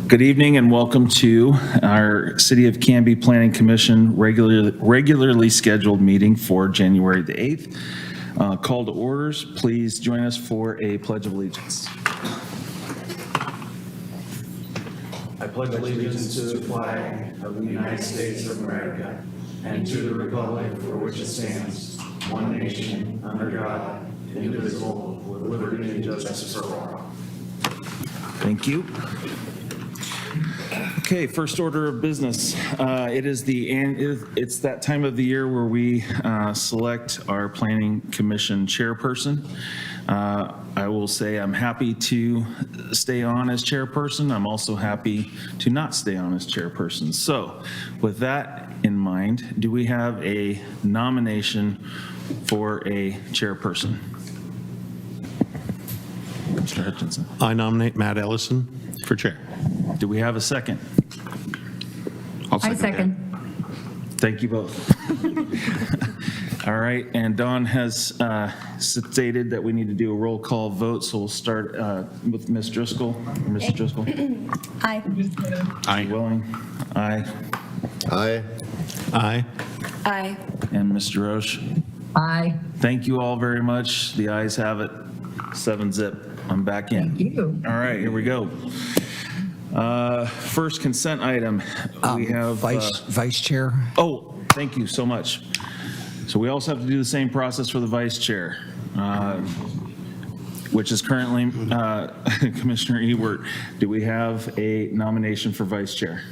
Good evening and welcome to our City of Canby Planning Commission regularly scheduled meeting for January the 8th. Call to orders. Please join us for a Pledge of Allegiance. I pledge allegiance to the flag of the United States of America and to the republic for which it stands, one nation, under God, indivisible, with liberty and justice for all. Thank you. Okay, first order of business. It's that time of the year where we select our Planning Commission chairperson. I will say I'm happy to stay on as chairperson. I'm also happy to not stay on as chairperson. So with that in mind, do we have a nomination for a chairperson? Mr. Hutchinson. I nominate Matt Ellison for chair. Do we have a second? I second. Thank you both. All right, and Dawn has stated that we need to do a roll call vote, so we'll start with Ms. Driscoll. Mr. Driscoll? Aye. Aye. Welling? Aye. Aye. Aye. Aye. And Mr. Roche? Aye. Thank you all very much. The ayes have it. 7-0. I'm back in. Thank you. All right, here we go. First consent item, we have. Vice Chair. Oh, thank you so much. So we also have to do the same process for the vice chair, which is currently Commissioner Ewert. Do we have a nomination for vice chair?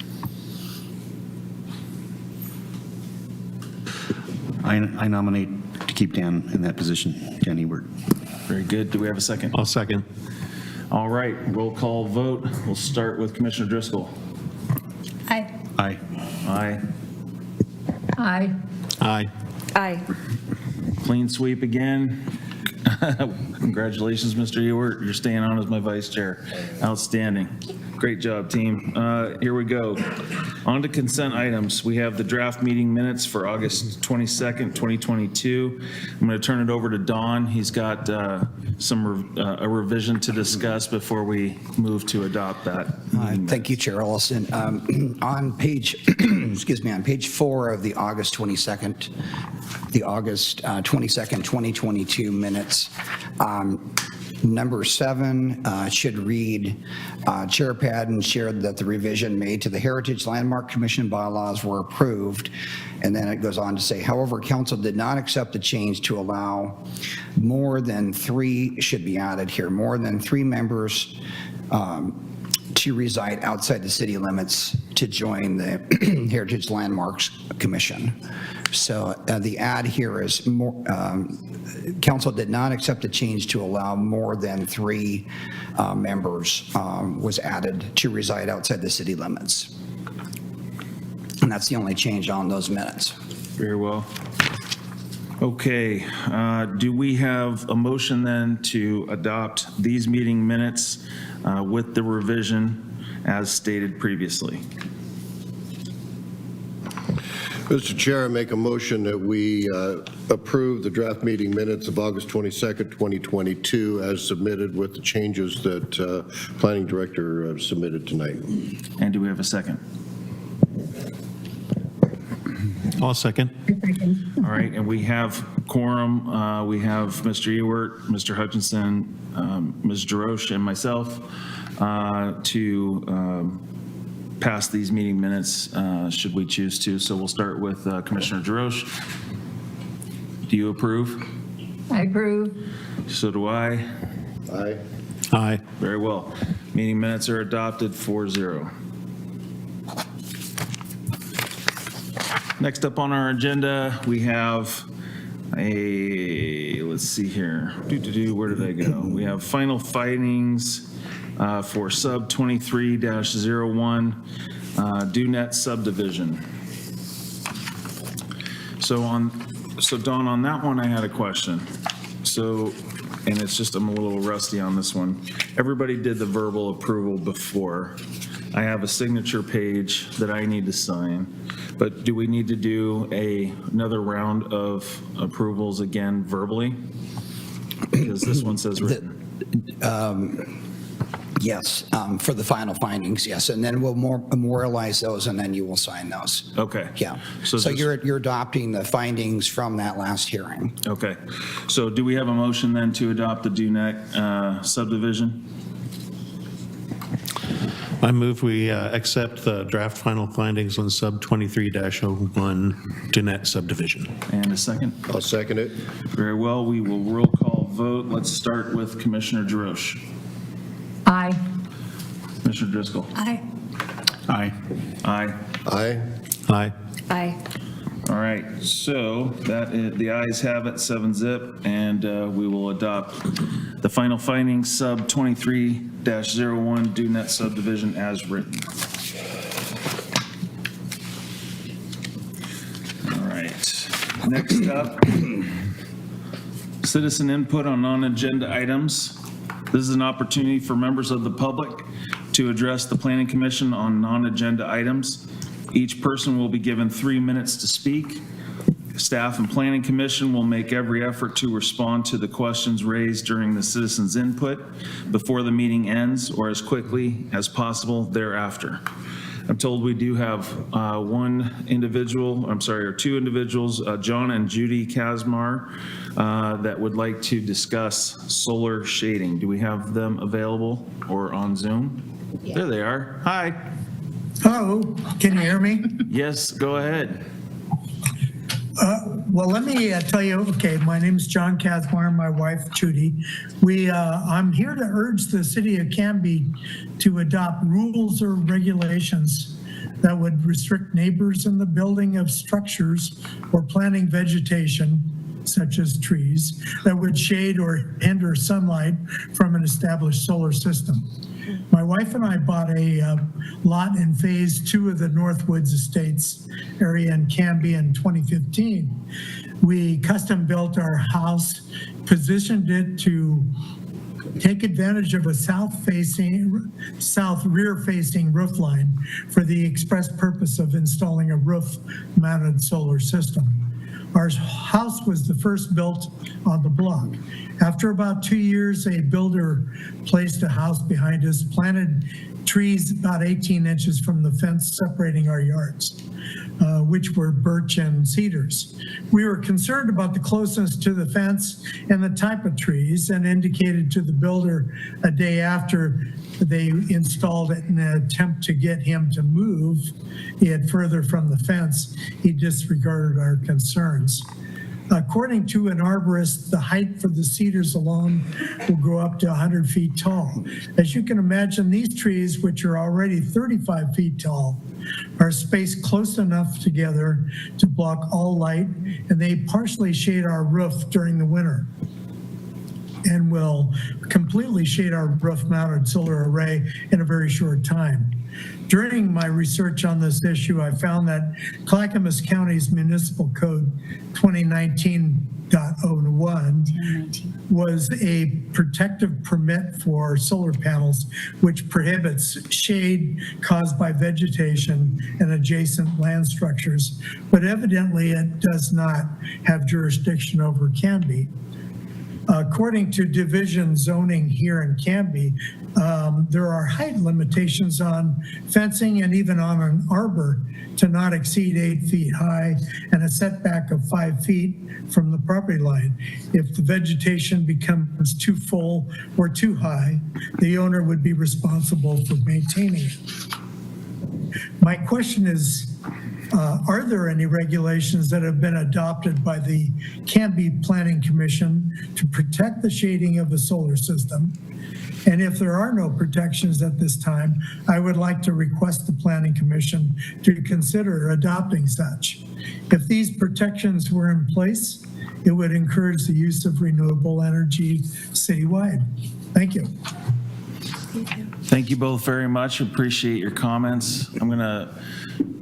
I nominate to keep Dan in that position, Dan Ewert. Very good. Do we have a second? I'll second. All right, roll call vote. We'll start with Commissioner Driscoll. Aye. Aye. Aye. Aye. Aye. Aye. Clean sweep again. Congratulations, Mr. Ewert. You're staying on as my vice chair. Outstanding. Great job, team. Here we go. On to consent items. We have the draft meeting minutes for August 22nd, 2022. I'm going to turn it over to Don. He's got a revision to discuss before we move to adopt that. Thank you, Chair Ellison. On page, excuse me, on page 4 of the August 22nd, 2022 minutes, number 7 should read, Chair Padden shared that the revision made to the Heritage Landmark Commission bylaws were approved. And then it goes on to say, however, council did not accept the change to allow more than 3, should be added here, more than 3 members to reside outside the city limits to join the Heritage Landmarks Commission. So the add here is more, council did not accept the change to allow more than 3 members was added to reside outside the city limits. And that's the only change on those minutes. Very well. Okay, do we have a motion then to adopt these meeting minutes with the revision as stated previously? Mr. Chair, I make a motion that we approve the draft meeting minutes of August 22nd, 2022 as submitted with the changes that Planning Director submitted tonight. And do we have a second? I'll second. All right, and we have quorum. We have Mr. Ewert, Mr. Hutchinson, Ms. DeRoche, and myself to pass these meeting minutes should we choose to. So we'll start with Commissioner DeRoche. Do you approve? I approve. So do I. Aye. Aye. Very well. Meeting minutes are adopted 4-0. Next up on our agenda, we have let's see here. Where did I go? We have final findings for sub 23-01 DoNet subdivision. So Dawn, on that one, I had a question. And it's just, I'm a little rusty on this one. Everybody did the verbal approval before. I have a signature page that I need to sign. But do we need to do another round of approvals again verbally? Because this one says written. Yes, for the final findings, yes. And then we'll memorialize those, and then you will sign those. Okay. Yeah. So So just- you're adopting the findings from that last hearing. Okay. So do we have a motion then to adopt the Dune subdivision? I move we accept the draft final findings on sub 23-01 Jeanette subdivision. And a second? I'll second it. Very well, we will roll call vote. Let's start with Commissioner Jarosh. Aye. Commissioner Driscoll. Aye. Aye. Aye. Aye. Aye. Aye. All right, so the ayes have it, 7-0, and we will adopt the final findings, sub 23-01 Dune subdivision as written. All right, next up, citizen input on non-agenda items. This is an opportunity for members of the public to address the Planning Commission on non-agenda items. Each person will be given 3 minutes to speak. Staff and Planning Commission will make every effort to respond to the questions raised during the citizens' input before the meeting ends or as quickly as possible thereafter. I'm told we do have two individuals, John and Judy Kazmar, that would like to discuss solar shading. Do we have them available or on Zoom? There they are. Hi. Hello, can you hear me? Yes, go ahead. Well, let me tell you, okay, my name is John Cathmar, my wife Judy. I'm here to urge the City of Canby to adopt rules or regulations that would restrict neighbors in the building of structures or planting vegetation, such as trees, that would shade or hinder sunlight from an established solar system. My wife and I bought a lot in Phase 2 of the Northwoods Estates area in Canby in 2015. We custom built our house, positioned it to take advantage of a south rear-facing roof line for the express purpose of installing a roof-mounted solar system. Our house was the first built on the block. After about 2 years, a builder placed a house behind us, planted trees about 18 inches from the fence separating our yards, which were birch and cedars. We were concerned about the closeness to the fence and the type of trees, and indicated to the builder a day after they installed it in an attempt to get him to move it further from the fence. He disregarded our concerns. According to an arborist, the height for the cedars alone will grow up to 100 feet tall. As you can imagine, these trees, which are already 35 feet tall, are spaced close enough together to block all light, and they partially shade our roof during the winter and will completely shade our roof-mounted solar array in a very short time. During my research on this issue, I found that Clackamas County's Municipal Code 2019.01 was a protective permit for solar panels, which prohibits shade caused by vegetation and adjacent land structures, but evidently it does not have jurisdiction over Canby. According to division zoning here in Canby, there are height limitations on fencing and even on an arbor to not exceed 8 feet high and a setback of 5 feet from the property line. If the vegetation becomes too full or too high, the owner would be responsible for maintaining it. My question is, are there any regulations that have been adopted by the Canby Planning Commission to protect the shading of the solar system? And if there are no protections at this time, I would like to request the Planning Commission to consider adopting such. If these protections were in place, it would encourage the use of renewable energy citywide. Thank you. Thank you both very much. Appreciate your comments. I'm going to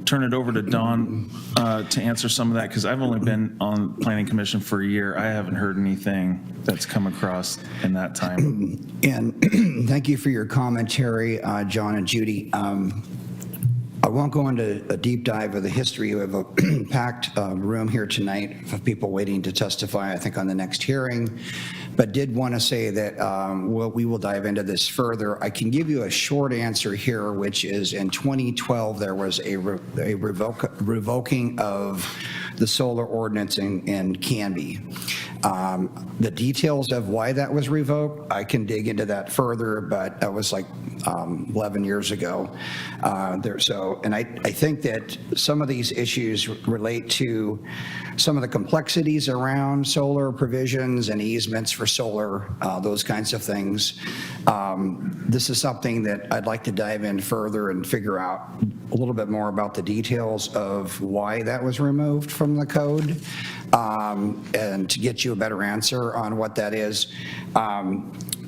turn it over to Dawn to answer some of that, because I've only been on Planning Commission for a year. I haven't heard anything that's come across in that time. And thank you for your commentary, John and Judy. I won't go into a deep dive of the history. We have a packed room here tonight of people waiting to testify, I think, on the next hearing. but did want to say that we will dive into this further. I can give you a short answer here, which is in 2012, there was a revoking of the solar ordinance in Canby. The details of why that was revoked, I can dig into that further, but that was like 11 years ago. And I think that some of these issues relate to some of the complexities around solar provisions and easements for solar, those kinds of things. This is something that I'd like to dive in further and figure out a little bit more about the details of why that was removed from the code, and to get you a better answer on what that is.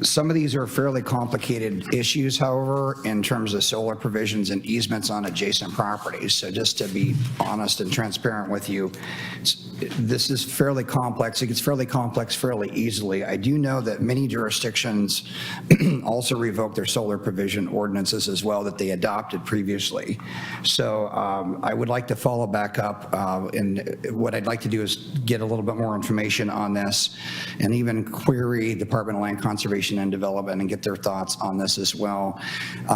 Some of these are fairly complicated issues, however, in terms of solar provisions and easements on adjacent properties. So just to be honest and transparent with you, this is fairly complex. It gets fairly complex fairly easily. I do know that many jurisdictions also revoke their solar provision ordinances as well that they adopted previously. So I would like to follow back up, and what I'd like to do is get a little bit more information on this and even query Department of Land Conservation and Development and get their thoughts on this as well.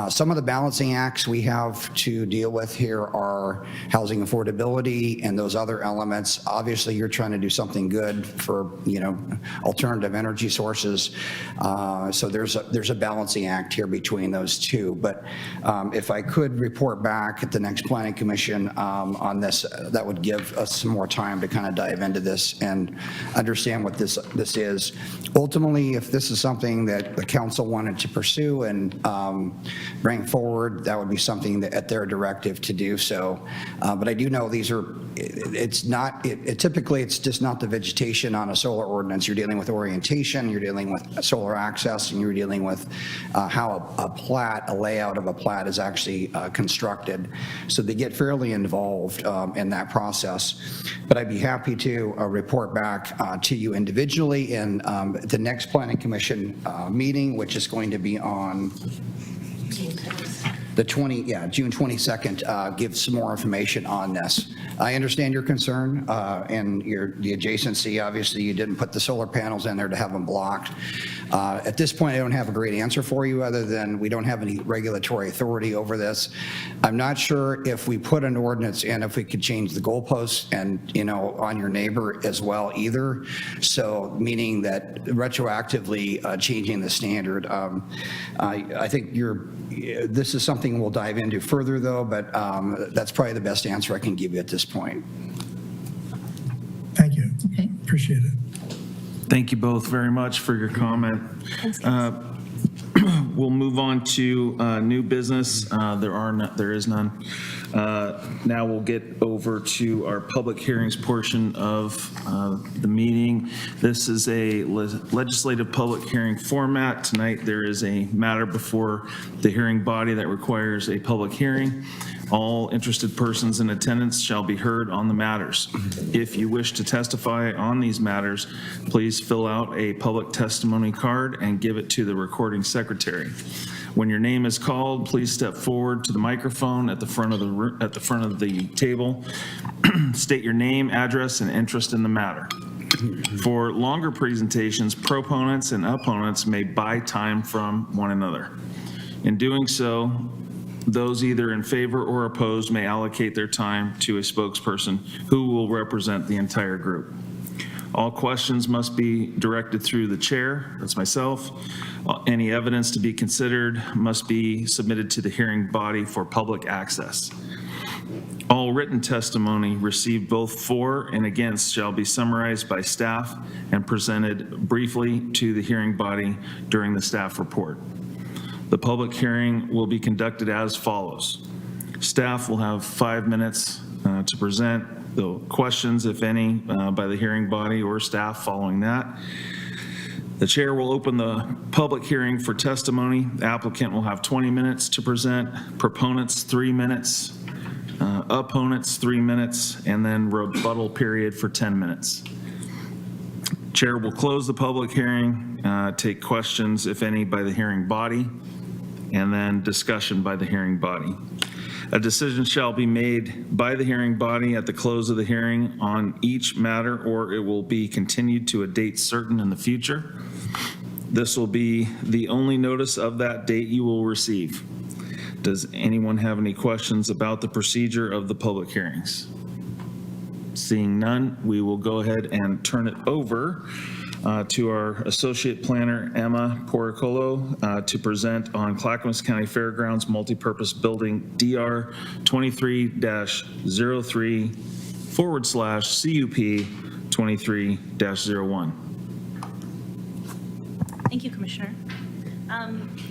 Some of the balancing acts we have to deal with here are housing affordability and those other elements. Obviously, you're trying to do something good for, alternative energy sources. So there's a balancing act here between those two. But if I could report back at the next Planning Commission on this, that would give us some more time to kind of dive into this and understand what this is. Ultimately, if this is something that the council wanted to pursue and bring forward, that would be something that at their directive to do so. But I do know these are, typically it's just not the vegetation on a solar ordinance. You're dealing with orientation, you're dealing with solar access, and you're dealing with how a layout of a plat is actually constructed. So they get fairly involved in that process. But I'd be happy to report back to you individually in the next Planning Commission meeting, which is going to be on June 22nd, give some more information on this. I understand your concern and the adjacency. Obviously, you didn't put the solar panels in there to have them blocked. At this point, I don't have a great answer for you other than we don't have any regulatory authority over this. I'm not sure if we put an ordinance in, if we could change the goalposts and, on your neighbor as well either. So meaning that retroactively changing the standard. I think this is something we'll dive into further though, but that's probably the best answer I can give you at this point. Thank you. Okay. Appreciate it. Thank you both very much for your comment. We'll move on to new business. There is none. Now we'll get over to our public hearings portion of the meeting. This is a legislative public hearing format. Tonight there is a matter before the hearing body that requires a public hearing. All interested persons in attendance shall be heard on the matters. If you wish to testify on these matters, please fill out a public testimony card and give it to the recording secretary. When your name is called, please step forward to the microphone at the front of the table. State your name, address, and interest in the matter. For longer presentations, proponents and opponents may buy time from one another. In doing so, those either in favor or opposed may allocate their time to a spokesperson who will represent the entire group. All questions must be directed through the chair, that's myself. Any evidence to be considered must be submitted to the hearing body for public access. All written testimony received both for and against shall be summarized by staff and presented briefly to the hearing body during the staff report. The public hearing will be conducted as follows. Staff will have 5 minutes to present the questions, if any, by the hearing body or staff following that. The chair will open the public hearing for testimony. The applicant will have 20 minutes to present, proponents 3 minutes, opponents 3 minutes, and then rebuttal period for 10 minutes. Chair will close the public hearing, take questions, if any, by the hearing body, and then discussion by the hearing body. A decision shall be made by the hearing body at the close of the hearing on each matter, or it will be continued to a date certain in the future. This will be the only notice of that date you will receive. Does anyone have any questions about the procedure of the public hearings? Seeing none, we will go ahead and turn it over to our Associate Planner, Emma Poricolo, to present on Clackamas County Fairgrounds Multipurpose Building DR 23-03/CUP 23-01. Thank you, Commissioner.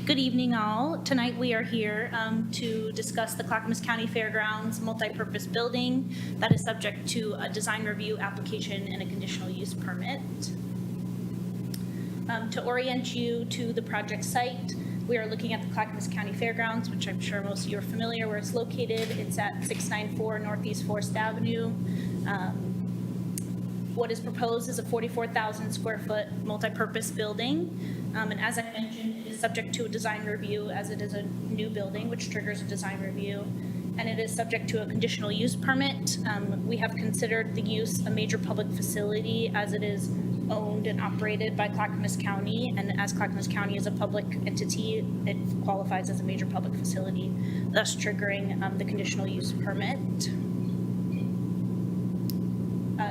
Good evening, all. Tonight we are here to discuss the Clackamas County Fairgrounds multipurpose building that is subject to a design review application and a conditional use permit. To orient you to the project site, we are looking at the Clackamas County Fairgrounds, which I'm sure most of you are familiar where it's located. It's at 694 Northeast Forest Avenue. What is proposed is a 44,000 square foot multipurpose building. And as I mentioned, it is subject to a design review as it is a new building, which triggers a design review. And it is subject to a conditional use permit. We have considered the use a major public facility as it is owned and operated by Clackamas County. And as Clackamas County is a public entity, it qualifies as a major public facility, thus triggering the conditional use permit.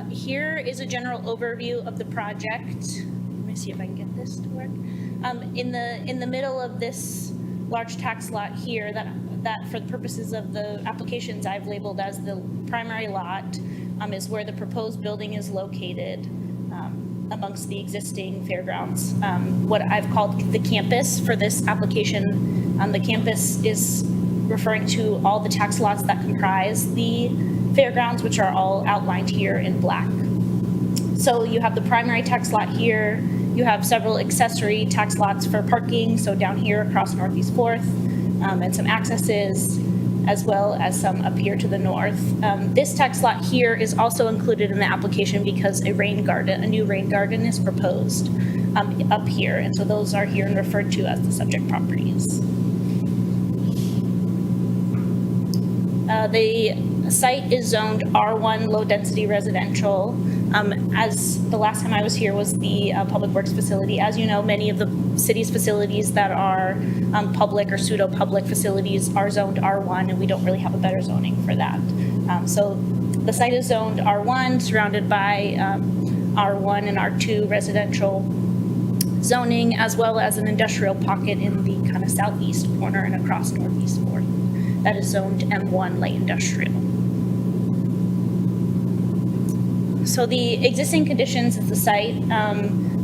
Here is a general overview of the project. Let me see if I can get this to work. In the middle of this large tax lot here, that for the purposes of the applications I've labeled as the primary lot, is where the proposed building is located amongst the existing fairgrounds. What I've called the campus for this application, the campus is referring to all the tax lots that comprise the fairgrounds, which are all outlined here in black. So you have the primary tax lot here. You have several accessory tax lots for parking, so down here across Northeast 4th, and some accesses, as well as some up here to the north. This tax lot here is also included in the application because a new rain garden is proposed up here, and so those are here and referred to as the subject properties. The site is zoned R1 low density residential. As the last time I was here was the Public Works facility. As you know, many of the city's facilities that are public or pseudo-public facilities are zoned R1, and we don't really have a better zoning for that. So the site is zoned R1, surrounded by R1 and R2 residential zoning, as well as an industrial pocket in the kind of southeast corner and across Northeast 4th. That is zoned M1 light industrial. So the existing conditions of the site,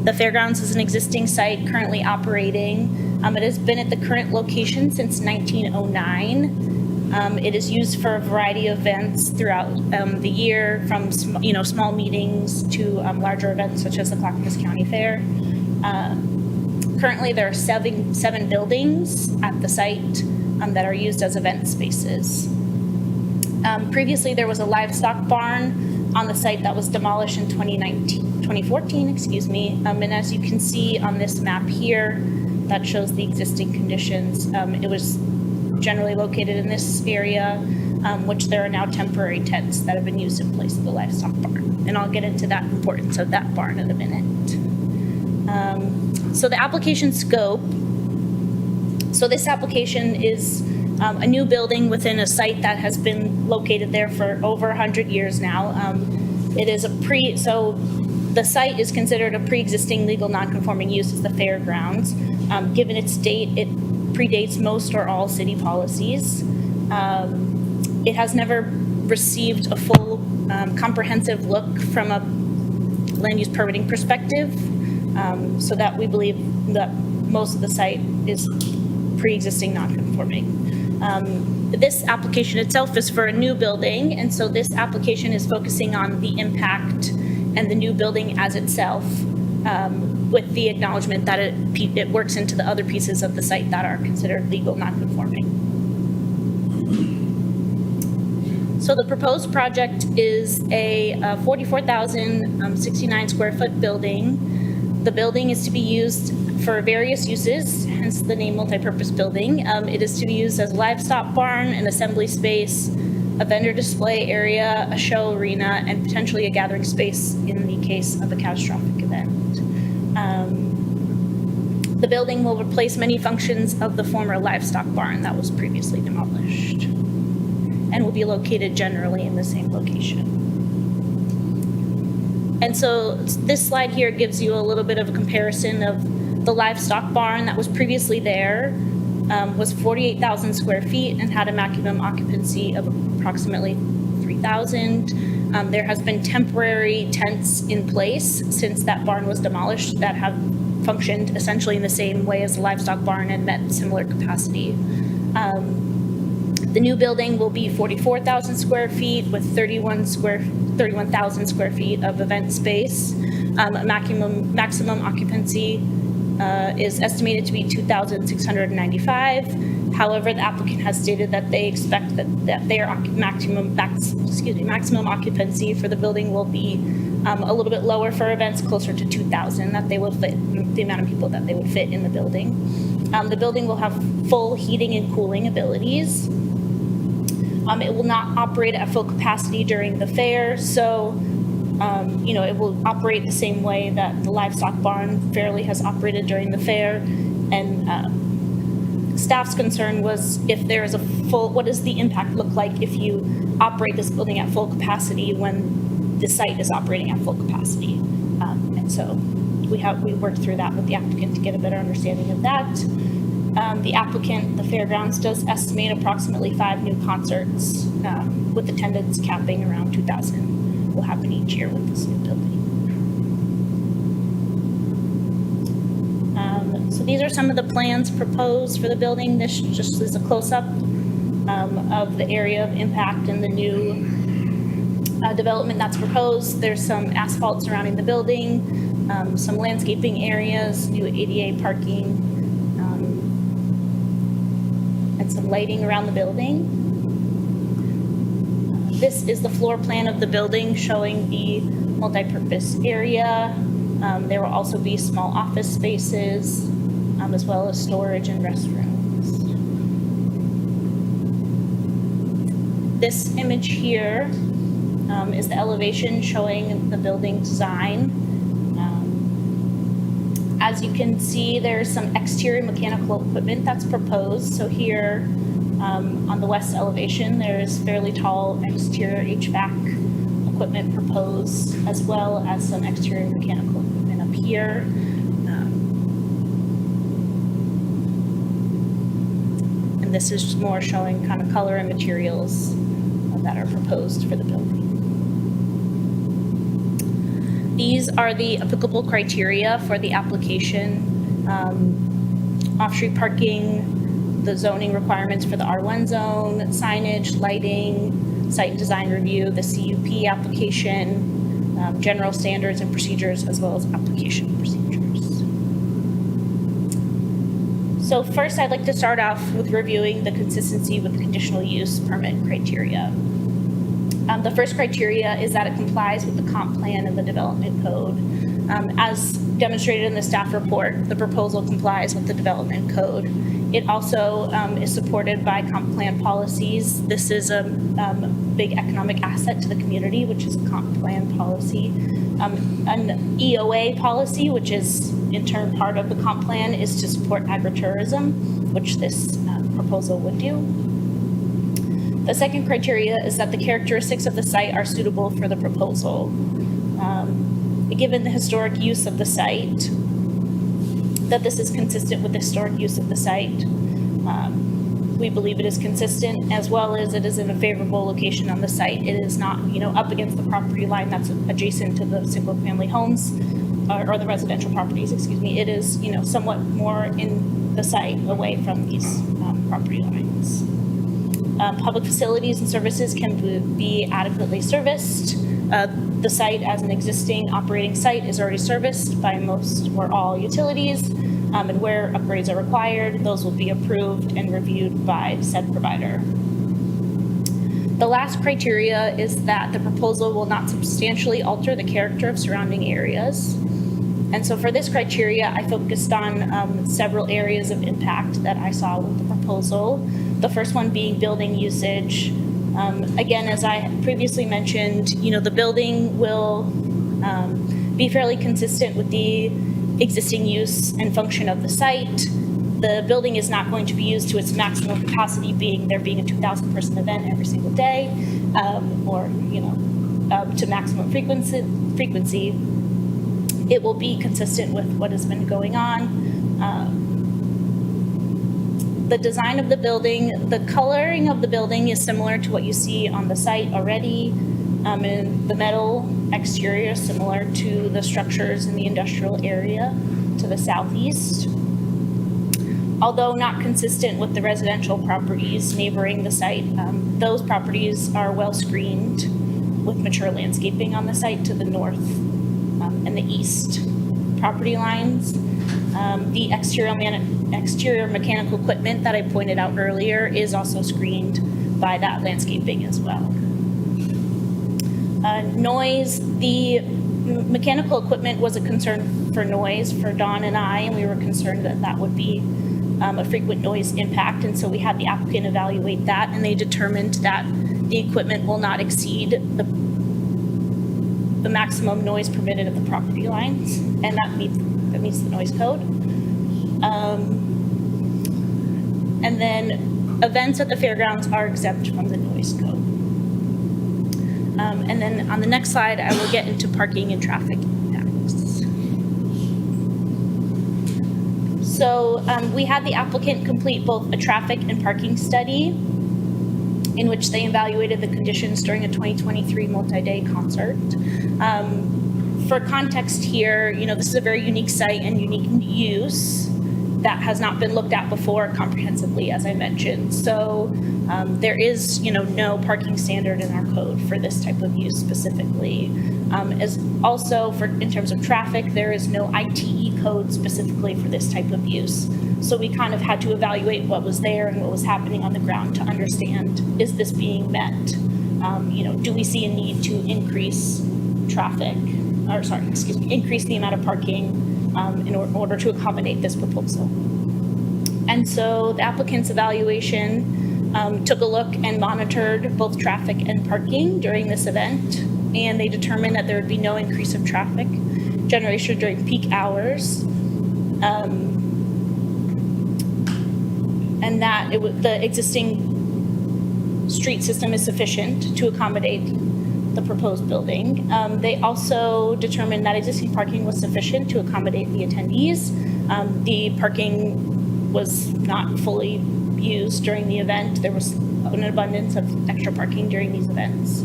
the fairgrounds is an existing site currently operating. It has been at the current location since 1909. It is used for a variety of events throughout the year, from small meetings to larger events such as the Clackamas County Fair. Currently, there are seven buildings at the site that are used as event spaces. Previously, there was a livestock barn on the site that was demolished in 2014, and as you can see on this map here, that shows the existing conditions. It was generally located in this area, which there are now temporary tents that have been used in place of the livestock barn. And I'll get into that importance of that barn in a minute. So the application scope. So this application is a new building within a site that has been located there for over 100 years now. It is so the site is considered a pre-existing legal non-conforming use as the fairgrounds. Given its date, it predates most or all city policies. It has never received a full comprehensive look from a land use permitting perspective, so that we believe that most of the site is pre-existing non-conforming. This application itself is for a new building, and so this application is focusing on the impact and the new building as itself, with the acknowledgement that it works into the other pieces of the site that are considered legal non-conforming. So the proposed project is a 44,069 square foot building. The building is to be used for various uses, hence the name multipurpose building. It is to be used as a livestock barn, an assembly space, a vendor display area, a show arena, and potentially a gathering space in the case of a catastrophic event. The building will replace many functions of the former livestock barn that was previously demolished and will be located generally in the same location. And so this slide here gives you a little bit of a comparison of the livestock barn that was previously there, was 48,000 square feet and had a maximum occupancy of approximately 3,000. There has been temporary tents in place since that barn was demolished that have functioned essentially in the same way as the livestock barn and met similar capacity. The new building will be 44,000 square feet with 31,000 square feet of event space. Maximum occupancy is estimated to be 2,695. However, the applicant has stated that they expect that their maximum occupancy for the building will be a little bit lower for events, closer to 2,000, that they will fit, the amount of people that they would fit in the building. The building will have full heating and cooling abilities. It will not operate at full capacity during the fair, so it will operate the same way that the livestock barn fairly has operated during the fair. And staff's concern was if there is what does the impact look like if you operate this building at full capacity when the site is operating at full capacity? And so we worked through that with the applicant to get a better understanding of that. The applicant, the fairgrounds, does estimate approximately 5 new concerts with attendance capping around 2,000 will happen each year with this new building. So these are some of the plans proposed for the building. This just is a close-up of the area of impact and the new development that's proposed. There's some asphalt surrounding the building, some landscaping areas, new ADA parking, and some lighting around the building. This is the floor plan of the building showing the multi-purpose area. There will also be small office spaces, as well as storage and restrooms. This image here is the elevation showing the building design. As you can see, there's some exterior mechanical equipment that's proposed. So here on the west elevation, there's fairly tall exterior HVAC equipment proposed, as well as some exterior mechanical equipment up here. And this is more showing kind of color and materials that are proposed for the building. These are the applicable criteria for the application. Off-street parking, the zoning requirements for the R1 zone, signage, lighting, site design review, the CUP application, general standards and procedures, as well as application procedures. So first, I'd like to start off with reviewing the consistency with the conditional use permit criteria. The first criteria is that it complies with the comp plan and the development code. As demonstrated in the staff report, the proposal complies with the development code. It also is supported by comp plan policies. This is a big economic asset to the community, which is a comp plan policy. An EOA policy, which is in turn part of the comp plan, is to support agritourism, which this proposal would do. The second criteria is that the characteristics of the site are suitable for the proposal. Given the historic use of the site, that this is consistent with the historic use of the site. We believe it is consistent, as well as it is in a favorable location on the site. It is not, up against the property line that's adjacent to the single-family homes or the residential properties, excuse me. It is, somewhat more in the site away from these property lines. Public facilities and services can be adequately serviced. The site, as an existing operating site, is already serviced by most or all utilities, and where upgrades are required, those will be approved and reviewed by said provider. The last criteria is that the proposal will not substantially alter the character of surrounding areas. And so for this criteria, I focused on several areas of impact that I saw with the proposal. The first one being building usage. Again, as I previously mentioned, the building will be fairly consistent with the existing use and function of the site. The building is not going to be used to its maximum capacity, being there being a 2,000 person event every single day, or to maximum frequency. It will be consistent with what has been going on. The design of the building, the coloring of the building is similar to what you see on the site already. And the metal exterior is similar to the structures in the industrial area to the southeast. Although not consistent with the residential properties neighboring the site, those properties are well screened with mature landscaping on the site to the north and the east property lines. The exterior mechanical equipment that I pointed out earlier is also screened by that landscaping as well. Noise, the mechanical equipment was a concern for noise for Dawn and I, and we were concerned that that would be a frequent noise impact, and so we had the applicant evaluate that, and they determined that the equipment will not exceed the maximum noise permitted at the property lines, and that meets the noise code. And then events at the fairgrounds are exempt from the noise code. And then on the next slide, I will get into parking and traffic impacts. So we had the applicant complete both a traffic and parking study in which they evaluated the conditions during a 2023 multi-day concert. For context here, this is a very unique site and unique use that has not been looked at before comprehensively, as I mentioned. So there is, no parking standard in our code for this type of use specifically. As also in terms of traffic, there is no ITE code specifically for this type of use. So we kind of had to evaluate what was there and what was happening on the ground to understand, is this being met? Do we see a need to increase increase the amount of parking in order to accommodate this proposal? And so the applicant's evaluation took a look and monitored both traffic and parking during this event, and they determined that there would be no increase of traffic generation during peak hours, and that the existing street system is sufficient to accommodate the proposed building. They also determined that existing parking was sufficient to accommodate the attendees. The parking was not fully used during the event. There was an abundance of extra parking during these events.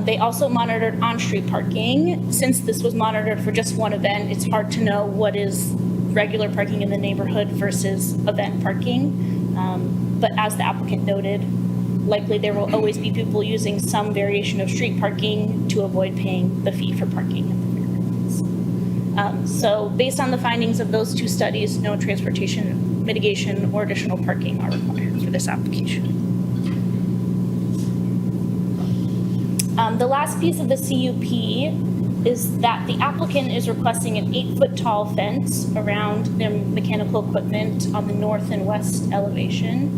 They also monitored on-street parking. Since this was monitored for just one event, it's hard to know what is regular parking in the neighborhood versus event parking. But as the applicant noted, likely there will always be people using some variation of street parking to avoid paying the fee for parking at the fairgrounds. So based on the findings of those two studies, no transportation mitigation or additional parking are required for this application. The last piece of the CUP is that the applicant is requesting an 8-foot tall fence around their mechanical equipment on the north and west elevation.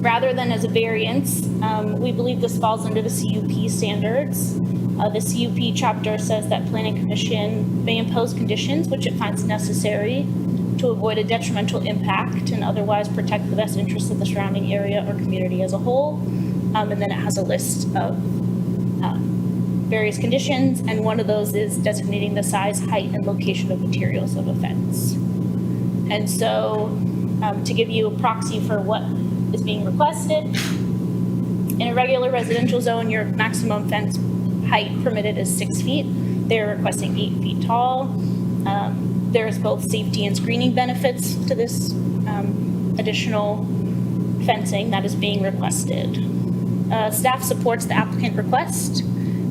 Rather than as a variance, we believe this falls under the CUP standards. The CUP chapter says that Planning Commission may impose conditions which it finds necessary to avoid a detrimental impact and otherwise protect the best interests of the surrounding area or community as a whole. And then it has a list of various conditions, and one of those is designating the size, height, and location of materials of a fence. And so to give you a proxy for what is being requested, in a regular residential zone, your maximum fence height permitted is 6 feet. They're requesting 8 feet tall. There's both safety and screening benefits to this additional fencing that is being requested. Staff supports the applicant request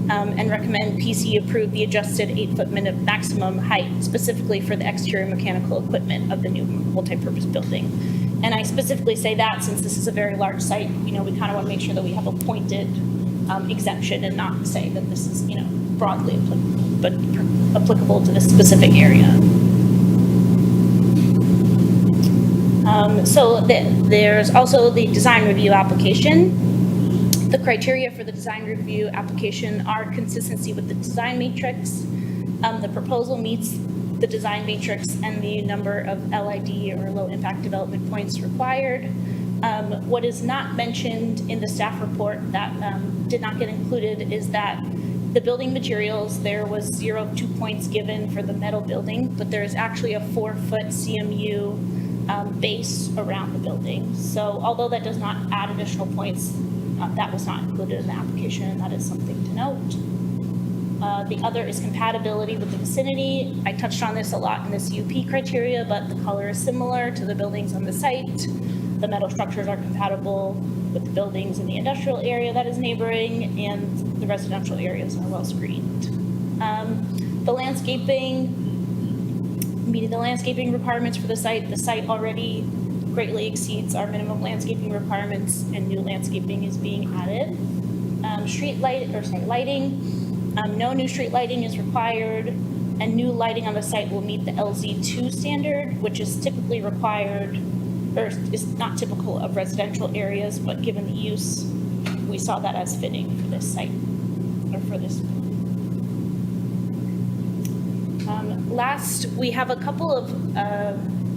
and recommend PC approve the adjusted 8-foot maximum height specifically for the exterior mechanical equipment of the new multipurpose building. And I specifically say that since this is a very large site, we kind of want to make sure that we have a pointed exemption and not say that this is, broadly applicable, but applicable to this specific area. So there's also the design review application. The criteria for the design review application are consistency with the design matrix, The proposal meets the design matrix and the number of LID or low impact development points required. What is not mentioned in the staff report that did not get included is that the building materials, there was 2 points given for the metal building, but there is actually a 4-foot CMU base around the building. So although that does not add additional points, that was not included in the application, and that is something to note. The other is compatibility with the vicinity. I touched on this a lot in this UP criteria, but the color is similar to the buildings on the site. The metal structures are compatible with the buildings in the industrial area that is neighboring, and the residential areas are well screened. The landscaping, meeting the landscaping requirements for the site already greatly exceeds our minimum landscaping requirements, and new landscaping is being added. Lighting, no new street lighting is required, and new lighting on the site will meet the LZ2 standard, which is typically required, or is not typical of residential areas, but given the use, we saw that as fitting for this site, or for this. Last, we have a couple of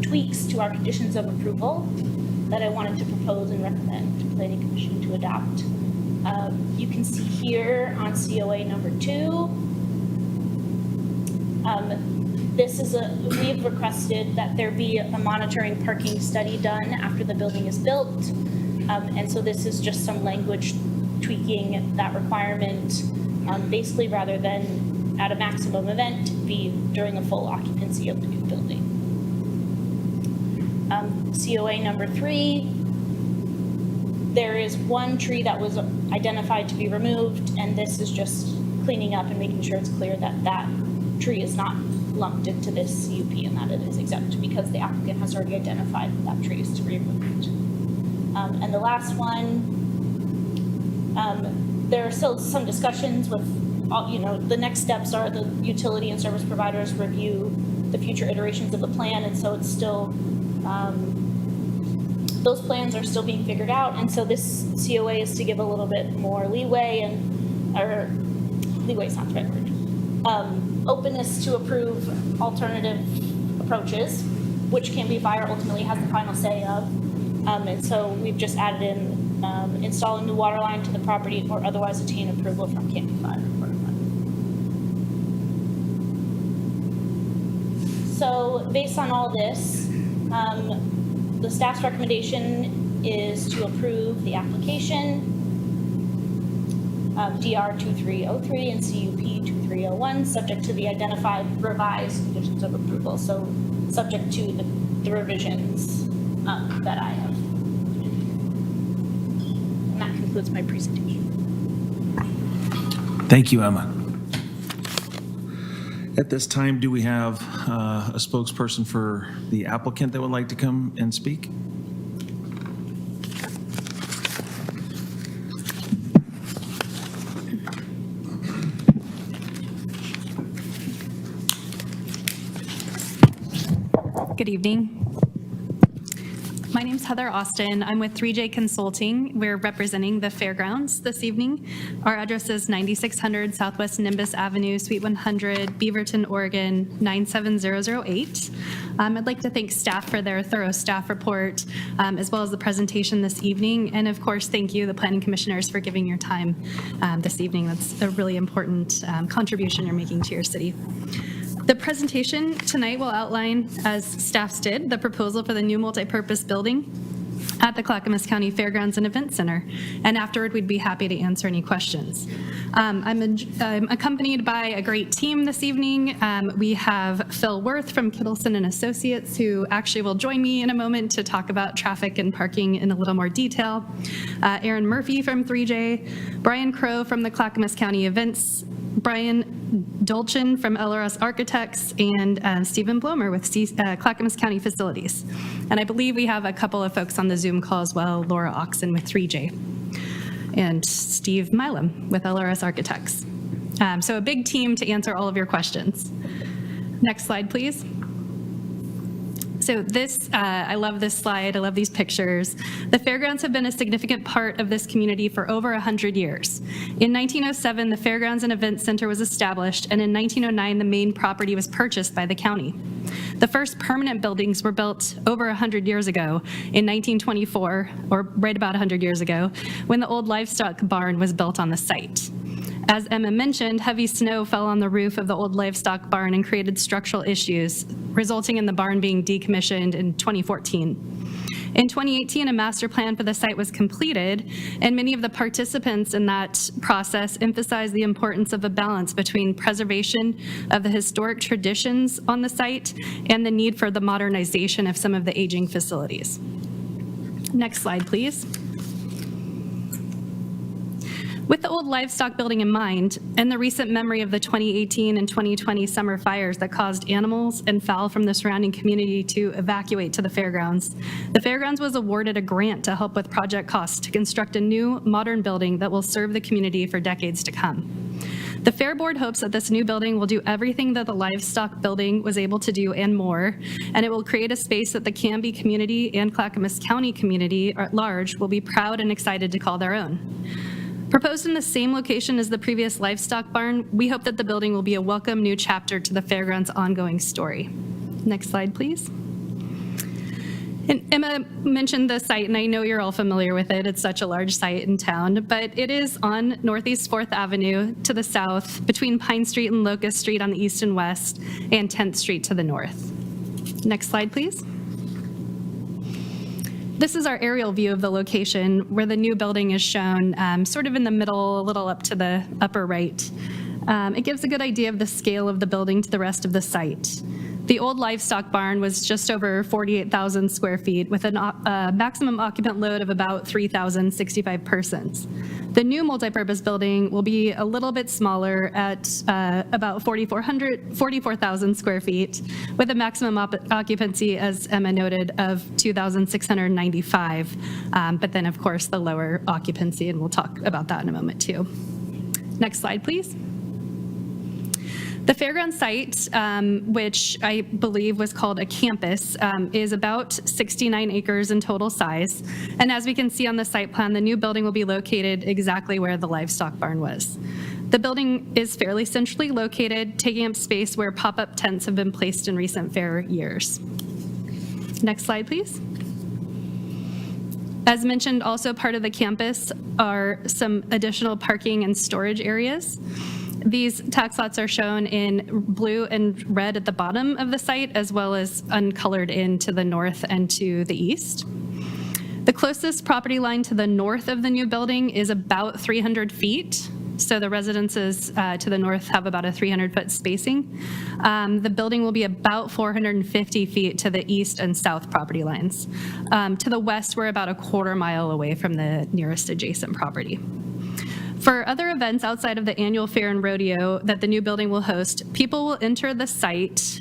tweaks to our conditions of approval that I wanted to propose and recommend to Planning Commission to adopt. You can see here on COA number 2, we've requested that there be a monitoring parking study done after the building is built. And so this is just some language tweaking that requirement, basically rather than at a maximum event, be during a full occupancy of the new building. COA number 3, there is one tree that was identified to be removed, and this is just cleaning up and making sure it's clear that that tree is not lumped into this CUP and that it is exempt, because the applicant has already identified that tree is to be removed. And the last one, there are still some discussions with, the next steps are the utility and service providers review the future iterations of the plan, and so it's still, those plans are still being figured out, and so this COA is to give a little bit more leeway, or leeway is not the right word, openness to approve alternative approaches, which Canby Fire ultimately has the final say of. And so we've just added in install a new water line to the property or otherwise attain approval from Canby Fire. So based on all this, the staff's recommendation is to approve the application, DR 2303 and CUP 2301, subject to the identified revised conditions of approval. So subject to the revisions that I have. And that concludes my presentation. Thank you, Emma. At this time, do we have a spokesperson for the applicant that would like to come and speak? Good evening. My name's Heather Austin. I'm with 3J Consulting. We're representing the fairgrounds this evening. Our address is 9600 Southwest Nimbus Avenue, Suite 100, Beaverton, Oregon, 97008. I'd like to thank staff for their thorough staff report, as well as the presentation this evening. And of course, thank you, the planning commissioners, for giving your time this evening. That's a really important contribution you're making to your city. The presentation tonight will outline, as staffs did, the proposal for the new multi-purpose building at the Clackamas County Fairgrounds and Event Center. And afterward, we'd be happy to answer any questions. I'm accompanied by a great team this evening. We have Phil Worth from Kittleson and Associates, who actually will join me in a moment to talk about traffic and parking in a little more detail. Aaron Murphy from 3J, Brian Crow from the Clackamas County Events, Brian Dolchin from LRS Architects, and Stephen Blomer with Clackamas County Facilities. And I believe we have a couple of folks on the Zoom call as well, Laura Oxen with 3J, and Steve Milam with LRS Architects. So a big team to answer all of your questions. Next slide, please. So this, I love this slide, I love these pictures. The fairgrounds have been a significant part of this community for over 100 years. In 1907, the Fairgrounds and Event Center was established, and in 1909, the main property was purchased by the county. The first permanent buildings were built over 100 years ago in 1924, or right about 100 years ago, when the old livestock barn was built on the site. As Emma mentioned, heavy snow fell on the roof of the old livestock barn and created structural issues, resulting in the barn being decommissioned in 2014. In 2018, a master plan for the site was completed, and many of the participants in that process emphasized the importance of a balance between preservation of the historic traditions on the site and the need for the modernization of some of the aging facilities. Next slide, please. With the old livestock building in mind, and the recent memory of the 2018 and 2020 summer fires that caused animals and fowl from the surrounding community to evacuate to the fairgrounds, the fairgrounds was awarded a grant to help with project costs to construct a new, modern building that will serve the community for decades to come. The Fair Board hopes that this new building will do everything that the livestock building was able to do and more, and it will create a space that the Canby community and Clackamas County community at large will be proud and excited to call their own. Proposed in the same location as the previous livestock barn, we hope that the building will be a welcome new chapter to the fairground's ongoing story. Next slide, please. And Emma mentioned the site, and I know you're all familiar with it. It's such a large site in town, but it is on Northeast 4th Avenue to the south, between Pine Street and Locust Street on the east and west, and 10th Street to the north. Next slide, please. This is our aerial view of the location where the new building is shown sort of in the middle, a little up to the upper right. It gives a good idea of the scale of the building to the rest of the site. The old livestock barn was just over 48,000 square feet with a maximum occupant load of about 3,065 persons. The new multipurpose building will be a little bit smaller at about 44,000 square feet with a maximum occupancy, as Emma noted, of 2,695. But then, of course, the lower occupancy, and we'll talk about that in a moment too. Next slide, please. The fairground site, which I believe was called a campus, is about 69 acres in total size. And as we can see on the site plan, the new building will be located exactly where the livestock barn was. The building is fairly centrally located, taking up space where pop-up tents have been placed in recent fair years. Next slide, please. As mentioned, also part of the campus are some additional parking and storage areas. These tax lots are shown in blue and red at the bottom of the site, as well as uncolored in to the north and to the east. The closest property line to the north of the new building is about 300 feet. So the residences to the north have about a 300-foot spacing. The building will be about 450 feet to the east and south property lines. To the west, we're about a quarter mile away from the nearest adjacent property. For other events outside of the annual fair and rodeo that the new building will host, people will enter the site,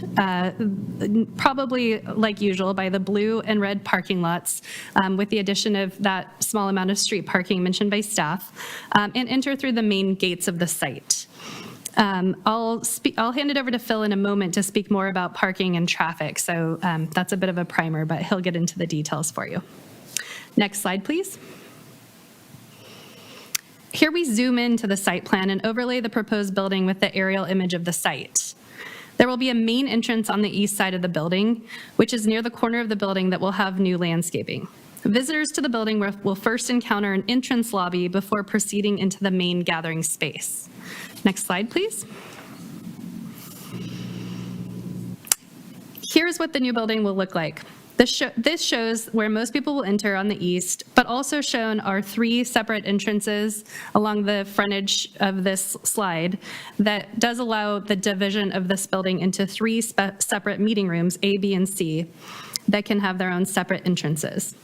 probably like usual, by the blue and red parking lots, with the addition of that small amount of street parking mentioned by staff, and enter through the main gates of the site. I'll hand it over to Phil in a moment to speak more about parking and traffic, so that's a bit of a primer, but he'll get into the details for you. Next slide, please. Here we zoom into the site plan and overlay the proposed building with the aerial image of the site. There will be a main entrance on the east side of the building, which is near the corner of the building that will have new landscaping. Visitors to the building will first encounter an entrance lobby before proceeding into the main gathering space. Next slide, please. Here's what the new building will look like. This shows where most people will enter on the east, but also shown are 3 separate entrances along the frontage of this slide that does allow the division of this building into 3 separate meeting rooms, A, B, and C, that can have their own separate entrances.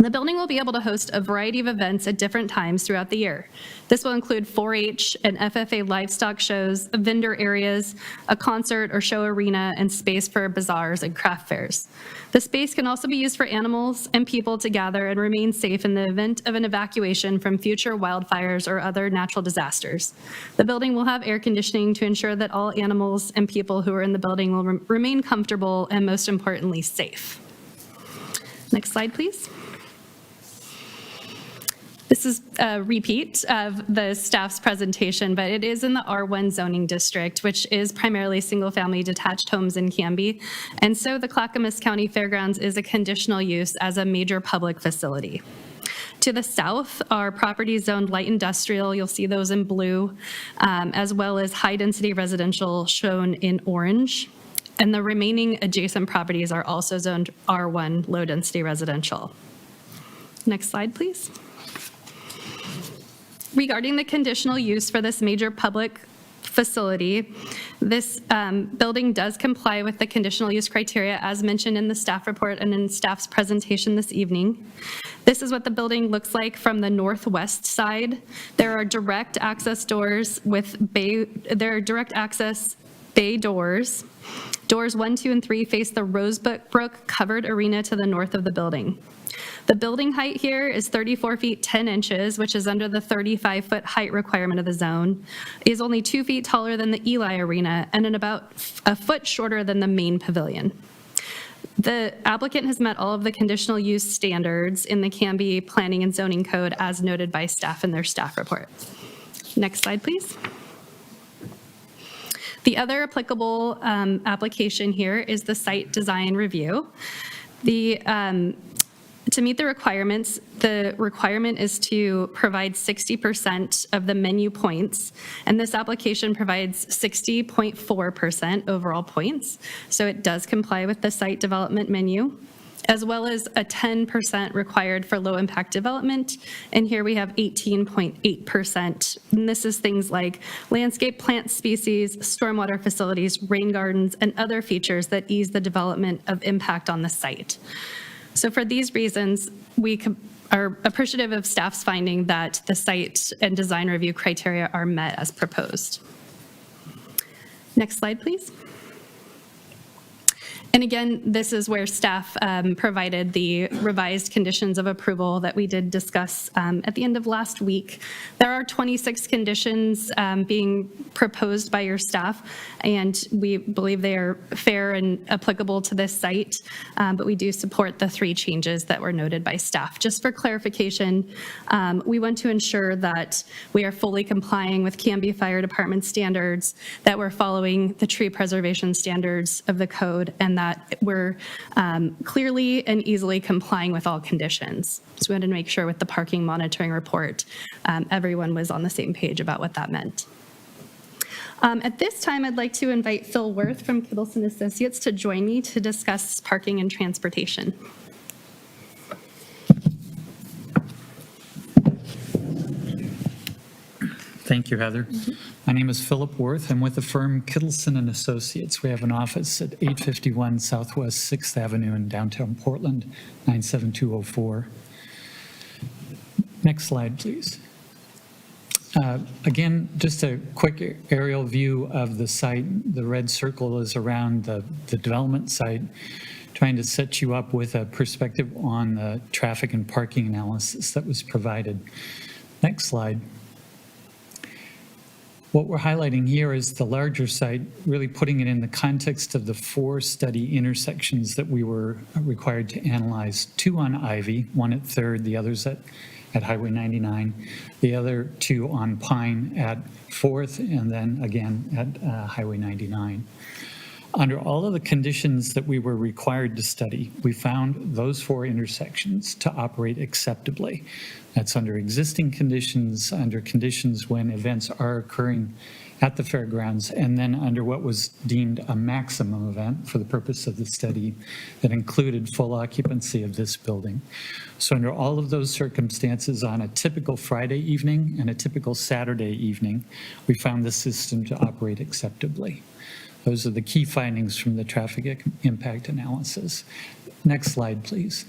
The building will be able to host a variety of events at different times throughout the year. This will include 4-H and FFA livestock shows, vendor areas, a concert or show arena, and space for bazaars and craft fairs. The space can also be used for animals and people to gather and remain safe in the event of an evacuation from future wildfires or other natural disasters. The building will have air conditioning to ensure that all animals and people who are in the building will remain comfortable and, most importantly, safe. Next slide, please. This is a repeat of the staff's presentation, but it is in the R1 zoning district, which is primarily single-family detached homes in Canby. And so the Clackamas County Fairgrounds is a conditional use as a major public facility. To the south are properties zoned light industrial, you'll see those in blue, as well as high-density residential shown in orange. And the remaining adjacent properties are also zoned R1 low-density residential. Next slide, please. Regarding the conditional use for this major public facility, this building does comply with the conditional use criteria as mentioned in the staff report and in staff's presentation this evening. This is what the building looks like from the northwest side. There are direct access doors with bay doors. Doors 1, 2, and 3 face the Rosebrook covered arena to the north of the building. The building height here is 34 feet 10 inches, which is under the 35-foot height requirement of the zone, is only 2 feet taller than the Eli Arena, and about a foot shorter than the main pavilion. The applicant has met all of the conditional use standards in the Canby Planning and Zoning Code as noted by staff in their staff report. Next slide, please. The other applicable application here is the site design review. To meet the requirements, the requirement is to provide 60% of the menu points, and this application provides 60.4% overall points, so it does comply with the site development menu, as well as a 10% required for low-impact development, and here we have 18.8%. And this is things like landscape plant species, stormwater facilities, rain gardens, and other features that ease the development of impact on the site. So for these reasons, we are appreciative of staff's finding that the site and design review criteria are met as proposed. Next slide, please. And again, this is where staff provided the revised conditions of approval that we did discuss at the end of last week. There are 26 conditions being proposed by your staff, and we believe they are fair and applicable to this site, but we do support the 3 changes that were noted by staff. Just for clarification, we want to ensure that we are fully complying with Canby Fire Department standards, that we're following the tree preservation standards of the code, and that we're clearly and easily complying with all conditions. So we wanted to make sure with the parking monitoring report, everyone was on the same page about what that meant. At this time, I'd like to invite Phil Worth from Kittleson Associates to join me to discuss parking and transportation. Thank you, Heather. My name is Philip Worth. I'm with the firm Kittleson & Associates. We have an office at 851 Southwest 6th Avenue in downtown Portland, 97204. Next slide, please. Again, just a quick aerial view of the site. The red circle is around the development site, trying to set you up with a perspective on the traffic and parking analysis that was provided. Next slide. What we're highlighting here is the larger site, really putting it in the context of the 4 study intersections that we were required to analyze, 2 on Ivy, one at 3rd, the others at Highway 99, the other 2 on Pine at 4th, and then again at Highway 99. Under all of the conditions that we were required to study, we found those 4 intersections to operate acceptably. That's under existing conditions, under conditions when events are occurring at the fairgrounds, and then under what was deemed a maximum event for the purpose of the study that included full occupancy of this building. So under all of those circumstances, on a typical Friday evening and a typical Saturday evening, we found the system to operate acceptably. Those are the key findings from the traffic impact analysis. Next slide, please.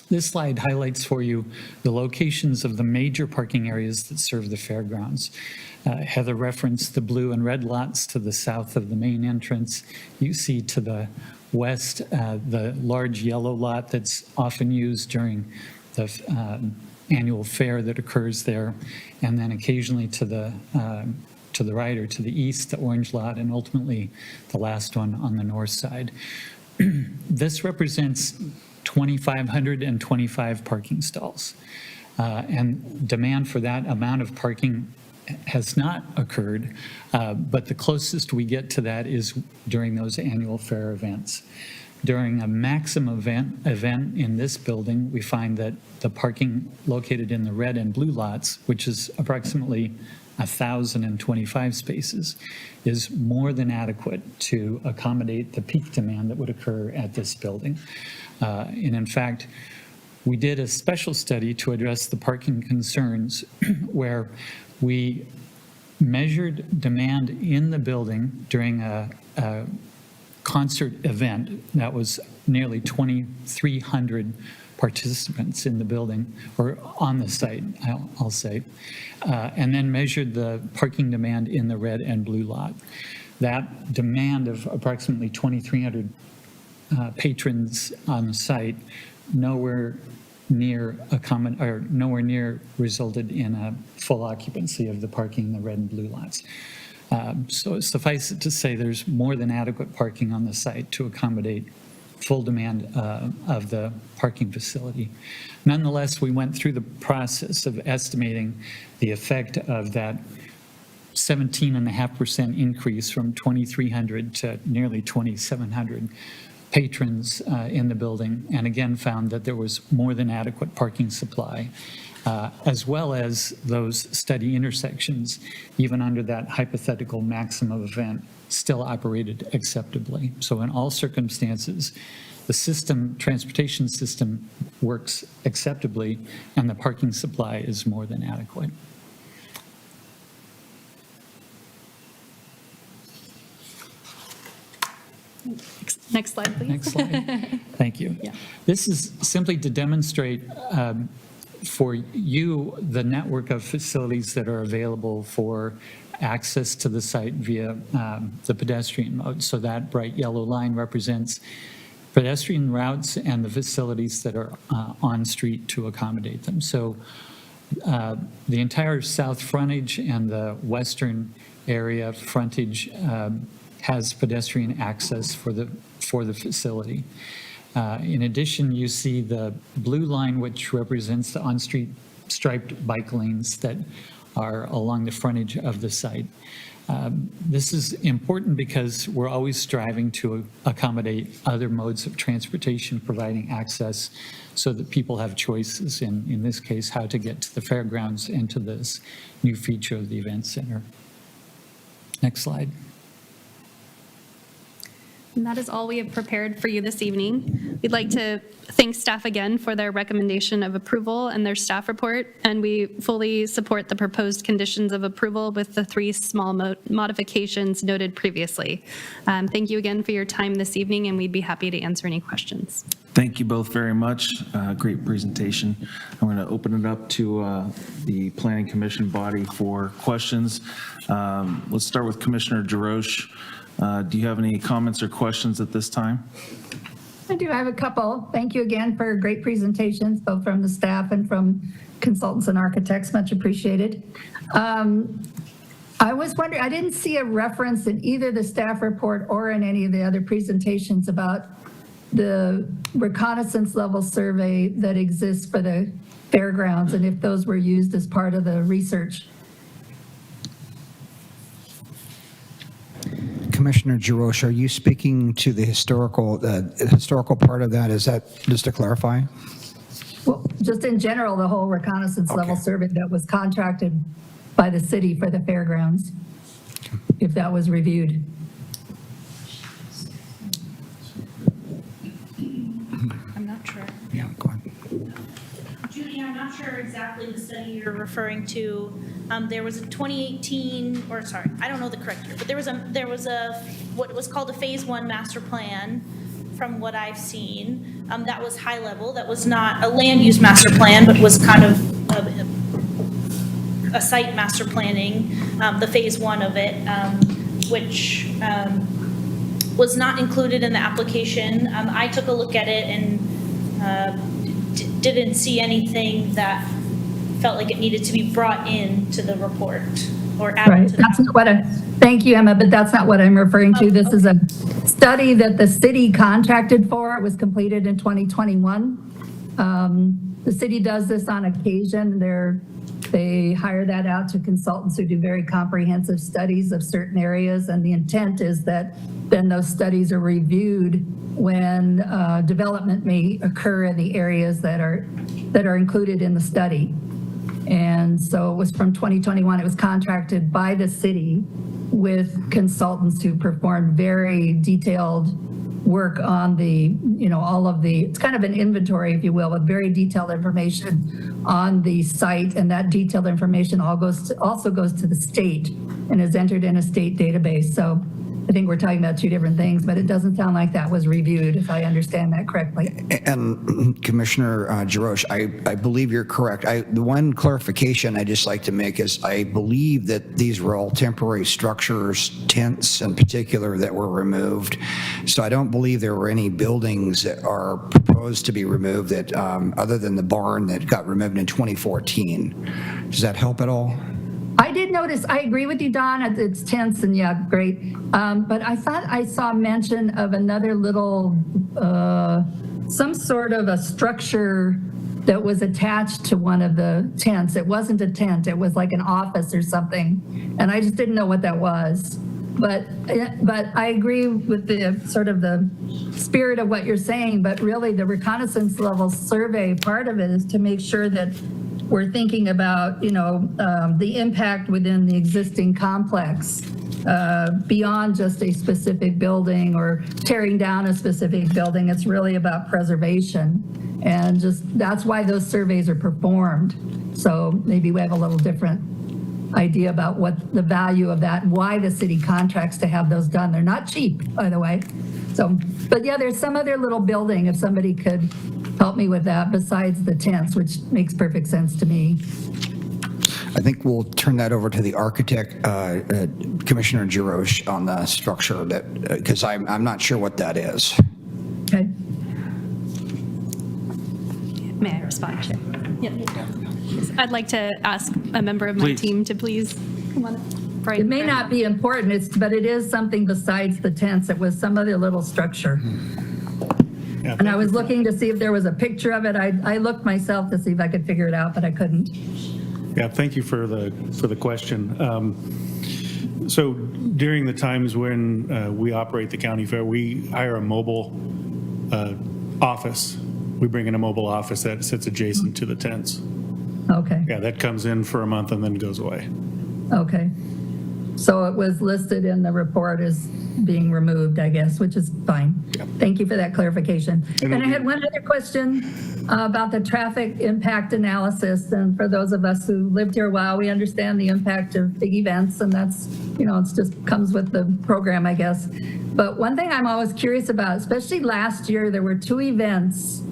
This slide highlights for you the locations of the major parking areas that serve the fairgrounds. Heather referenced the blue and red lots to the south of the main entrance. You see to the west the large yellow lot that's often used during the annual fair that occurs there, and then occasionally to the right or to the east, the orange lot, and ultimately the last one on the north side. This represents 2,525 parking stalls. And demand for that amount of parking has not occurred, but the closest we get to that is during those annual fair events. During a maximum event in this building, we find that the parking located in the red and blue lots, which is approximately 1,025 spaces, is more than adequate to accommodate the peak demand that would occur at this building. And in fact, we did a special study to address the parking concerns where we measured demand in the building during a concert event that was nearly 2,300 participants in the building, or on the site, I'll say, and then measured the parking demand in the red and blue lot. That demand of approximately 2,300 patrons on the site nowhere near resulted in a full occupancy of the parking in the red and blue lots. So suffice it to say, there's more than adequate parking on the site to accommodate full demand of the parking facility. Nonetheless, we went through the process of estimating the effect of that 17.5% increase from 2,300 to nearly 2,700 patrons in the building, and again found that there was more than adequate parking supply, as well as those study intersections, even under that hypothetical maximum event, still operated acceptably. So in all circumstances, the transportation system works acceptably, and the parking supply is more than adequate. Next slide, please. Next slide. Thank you. Yeah. This is simply to demonstrate for you the network of facilities that are available for access to the site via the pedestrian mode. So that bright yellow line represents pedestrian routes and the facilities that are on street to accommodate them. So the entire south frontage and the western area frontage has pedestrian access for the facility. In addition, you see the blue line, which represents the on-street striped bike lanes that are along the frontage of the site. This is important because we're always striving to accommodate other modes of transportation, providing access so that people have choices, in this case, how to get to the fairgrounds and to this new feature of the event center. Next slide. And that is all we have prepared for you this evening. We'd like to thank staff again for their recommendation of approval and their staff report, and we fully support the proposed conditions of approval with the 3 small modifications noted previously. Thank you again for your time this evening, and we'd be happy to answer any questions. Thank you both very much. Great presentation. I'm going to open it up to the Planning Commission body for questions. Let's start with Commissioner Jarosh. Do you have any comments or questions at this time? I do have a couple. Thank you again for great presentations, both from the staff and from consultants and architects. Much appreciated. I was wondering, I didn't see a reference in either the staff report or in any of the other presentations about the reconnaissance level survey that exists for the fairgrounds and if those were used as part of the research. Commissioner Jarosh, are you speaking to the historical part of that? Is that, just to clarify? Well, just in general, the whole reconnaissance level survey that was contracted by the city for the fairgrounds, if that was reviewed. I'm not sure. Yeah, go ahead. Judy, I'm not sure exactly the study you're referring to. There was a 2018, or sorry, I don't know the correct year, but there was a what was called a phase 1 master plan from what I've seen, that was high level. That was not a land use master plan, but was kind of a site master planning, the phase one of it, which was not included in the application. I took a look at it and didn't see anything that felt like it needed to be brought into the report or added Right, to the that's not what thank you, Emma, but that's not what I'm referring to. This is a study that the city contracted for. It was completed in 2021. The city does this on occasion. They hire that out to consultants who do very comprehensive studies of certain areas, and the intent is that then those studies are reviewed when development may occur in the areas that are included in the study. And so it was from 2021, it was contracted by the city with consultants who performed very detailed work on the, all of the, it's kind of an inventory, if you will, with very detailed information on the site. And that detailed information also goes to the state and is entered in a state database. So I think we're talking about two different things, but it doesn't sound like that was reviewed, if I understand that correctly. And Commissioner Jarosh, I believe you're correct. The one clarification I'd just like to make is I believe that these were all temporary structures, tents in particular, that were removed. So I don't believe there were any buildings that are proposed to be removed that, other than the barn that got removed in 2014. Does that help at all? I did notice, I agree with you, Don, it's tense and yeah, great. But I thought I saw mention of another little, some sort of a structure that was attached to one of the tents. It wasn't a tent, it was like an office or something. And I just didn't know what that was. But I agree with the sort of the spirit of what you're saying, but really the reconnaissance level survey, part of it is to make sure that we're thinking about, the impact within the existing complex beyond just a specific building or tearing down a specific building. It's really about preservation. And that's why those surveys are performed. So maybe we have a little different idea about what the value of that, why the city contracts to have those done. They're not cheap, by the way. So, but yeah, there's some other little building, if somebody could help me with that besides the tents, which makes perfect sense to me. I think we'll turn that over to the architect, Commissioner Jarosh, on the structure because I'm not sure what that is. Okay. May I respond, Chair? I'd like to ask a member of my Please. team to please come on. Right. It may not be important, but it is something besides the tents. It was some other little structure. And I was looking to see if there was a picture of it. I looked myself to see if I could figure it out, but I couldn't. Yeah, thank you for the question. So during the times when we operate the county fair, we hire a mobile office. We bring in a mobile office that sits adjacent to the tents. Okay. Yeah, that comes in for a month and then goes away. Okay. So it was listed in the report as being removed, I guess, which is fine. Thank you for that clarification. And I had one other question about the traffic impact analysis. And for those of us who lived here a while, we understand the impact of big events, and that's, it's just comes with the program, I guess. But one thing I'm always curious about, especially last year, there were two events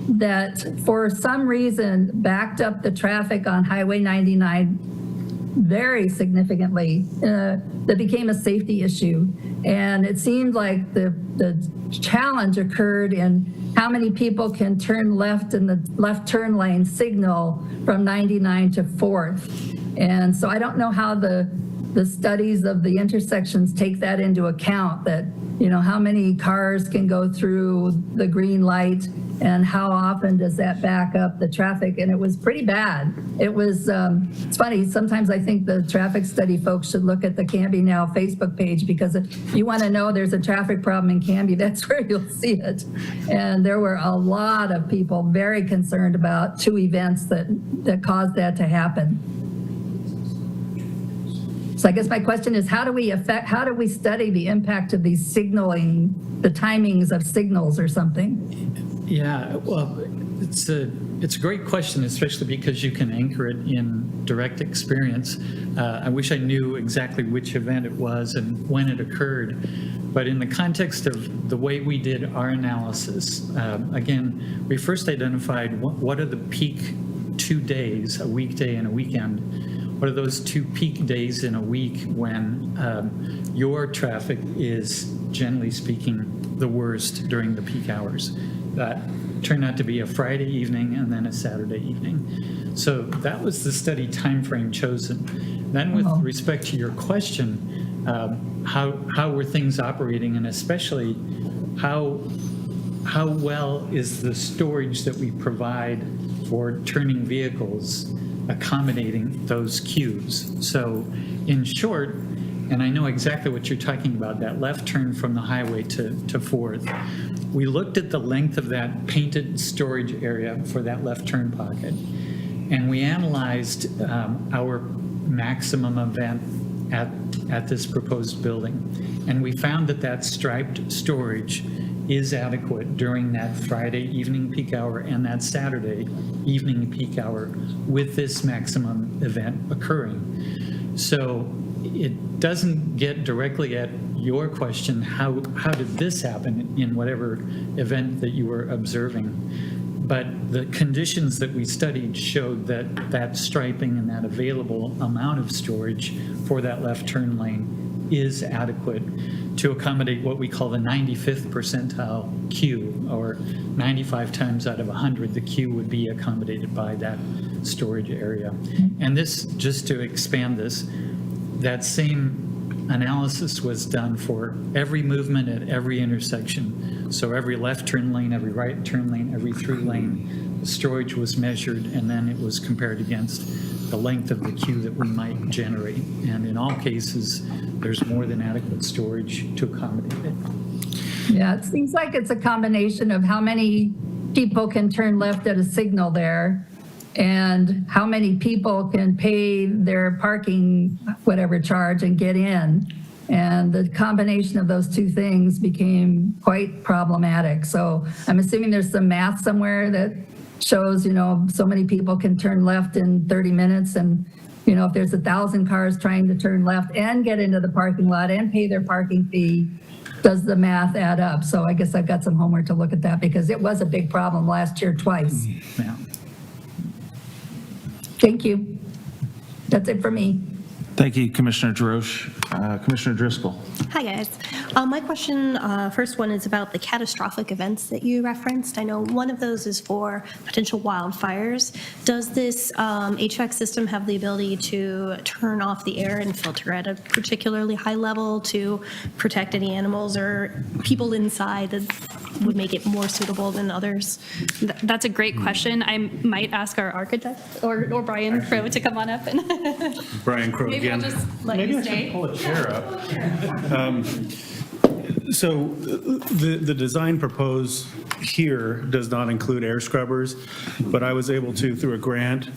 that for some reason backed up the traffic on Highway 99 very significantly. That became a safety issue. And it seemed like the challenge occurred in how many people can turn left in the left turn lane signal from 99 to 4th. And so I don't know how the studies of the intersections take that into account, that, how many cars can go through the green light and how often does that back up the traffic? And it was pretty bad. It was, it's funny, sometimes I think the traffic study folks should look at the Canby Now Facebook page, because if you want to know there's a traffic problem in Canby, that's where you'll see it. And there were a lot of people very concerned about two events that caused that to happen. So I guess my question is, how do we study the impact of these signaling, the timings of signals or something? Yeah, well, it's a great question, especially because you can anchor it in direct experience. I wish I knew exactly which event it was and when it occurred. But in the context of the way we did our analysis, again, we first identified what are the peak 2 days, a weekday and a weekend. What are those 2 peak days in a week when your traffic is, generally speaking, the worst during the peak hours? That turned out to be a Friday evening and then a Saturday evening. So that was the study timeframe chosen. Then with respect to your question, how were things operating, and especially how well is the storage that we provide for turning vehicles accommodating those queues? So in short, and I know exactly what you're talking about, that left turn from the highway to 4th, we looked at the length of that painted storage area for that left turn pocket, and we analyzed our maximum event at this proposed building. And we found that striped storage is adequate during that Friday evening peak hour and that Saturday evening peak hour with this maximum event occurring. So it doesn't get directly at your question, how did this happen in whatever event that you were observing? But the conditions that we studied showed that striping and that available amount of storage for that left turn lane is adequate to accommodate what we call the 95th percentile queue, or 95 times out of 100, the queue would be accommodated by that storage area. And this, just to expand this, that same analysis was done for every movement at every intersection. So every left turn lane, every right turn lane, every through lane, the storage was measured, and then it was compared against the length of the queue that we might generate. And in all cases, there's more than adequate storage to accommodate it. Yeah, it seems like it's a combination of how many people can turn left at a signal there and how many people can pay their parking, whatever charge, and get in. And the combination of those two things became quite problematic. So I'm assuming there's some math somewhere that shows, so many people can turn left in 30 minutes. And, if there's 1,000 cars trying to turn left and get into the parking lot and pay their parking fee, does the math add up? So I guess I've got some homework to look at that, because it was a big problem last year twice. Yeah. Thank you. That's it for me. Thank you, Commissioner Deroche. Commissioner Driscoll. Hi, guys. My question, first one, is about the catastrophic events that you referenced. I know one of those is for potential wildfires. Does this HVAC system have the ability to turn off the air and filter at a particularly high level to protect any animals or people inside that would make it more suitable than others? That's a great question. I might ask our architect or Brian Crow to come on up and Brian Crow maybe again. I'll just let Maybe you I should stay. pull a chair up. So the design proposed here does not include air scrubbers, but I was able to, through a grant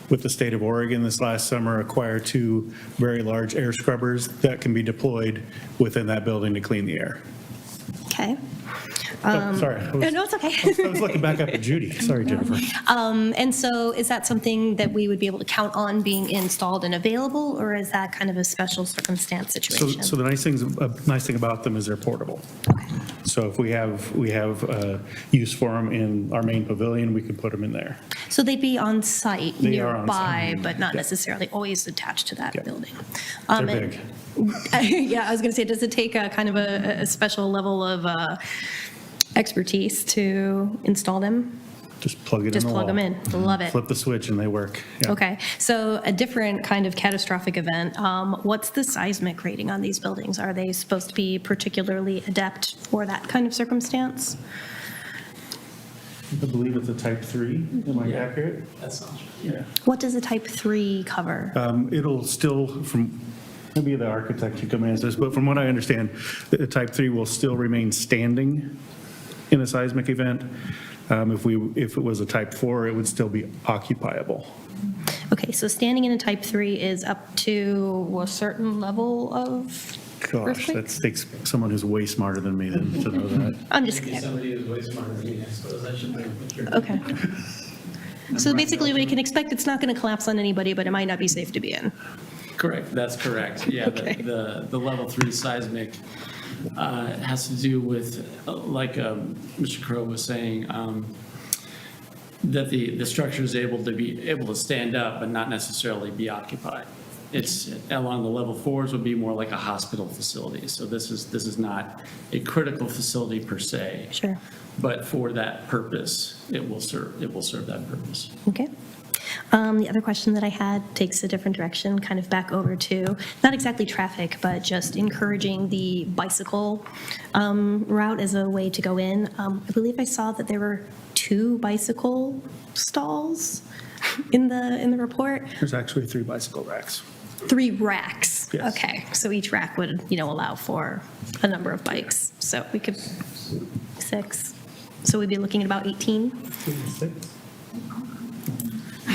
with the state of Oregon this last summer, acquire 2 very large air scrubbers that can be deployed within that building to clean the air. Okay. Oh, sorry. No, it's okay. I was looking back up at Judy. Sorry, Jennifer. And so is that something that we would be able to count on being installed and available, or is that kind of a special circumstance situation? So the nice thing about them is they're portable. So if we have use for them in our main pavilion, we can put them in there. So they'd be on site They are on nearby, site. but not Yeah. necessarily always attached to that Yeah. building. They're And- big. Yeah, I was going to say, does it take a kind of a special level of expertise to install them? Just plug it in the Just wall. plug them in. Love it. Flip the switch and they work. Yeah. Okay, so a different kind of catastrophic event. What's the seismic rating on these buildings? Are they supposed to be particularly adept for that kind of circumstance? I believe it's a type 3. Am I accurate? That sounds Yeah. What does a type 3 cover? It'll still, from, maybe the architect should come in and answer this, but from what I understand, the type 3 will still remain standing in a seismic event. If it was a type 4, it would still be occupiable. Okay, so standing in a type 3 is up to a certain level of Gosh, earthquake? that takes someone who's way smarter than me then to know that. I'm just Maybe kidding. somebody who's way smarter than me, I suppose I should bring a picture. Okay. So basically, we can expect it's not going to collapse on anybody, but it might not be safe to be in. Correct, that's correct. Yeah, Okay. the level 3 seismic has to do with, like Mr. Crow was saying, that the structure is able to stand up but not necessarily be occupied. It's along the level 4s would be more like a hospital facility. So this is not a critical facility per se. Sure. But for that purpose, it will serve that purpose. Okay. The other question that I had takes a different direction, kind of back over to, not exactly traffic, but just encouraging the bicycle route as a way to go in. I believe I saw that there were 2 bicycle stalls in the report. There's actually 3 bicycle racks. 3 racks. Yes. Okay, so each rack would, allow for a number of bikes. So we could, 6. So we'd be looking at about 18.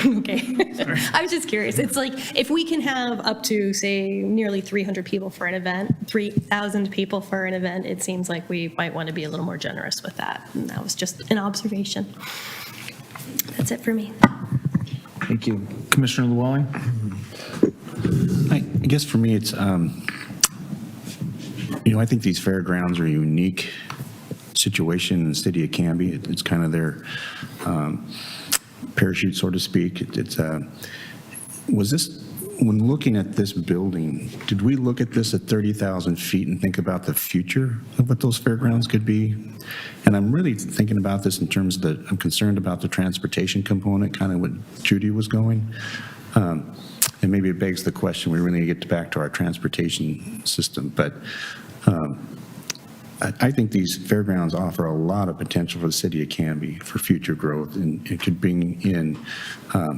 Okay. I was just curious. It's like, if we can have up to, say, nearly 300 people for an event, 3,000 people for an event, it seems like we might want to be a little more generous with that. And that was just an observation. That's it for me. Thank you. Commissioner Llewellyn? I guess for me, it's, I think these fairgrounds are a unique situation in the city of Canby. It's kind of their parachute, so to speak. Was this, when looking at this building, did we look at this at 30,000 feet and think about the future of what those fairgrounds could be? And I'm really thinking about this in terms that I'm concerned about the transportation component, kind of what Judy was going. And maybe it begs the question, we really get back to our transportation system. But I think these fairgrounds offer a lot of potential for the city of Canby for future growth, and it could bring in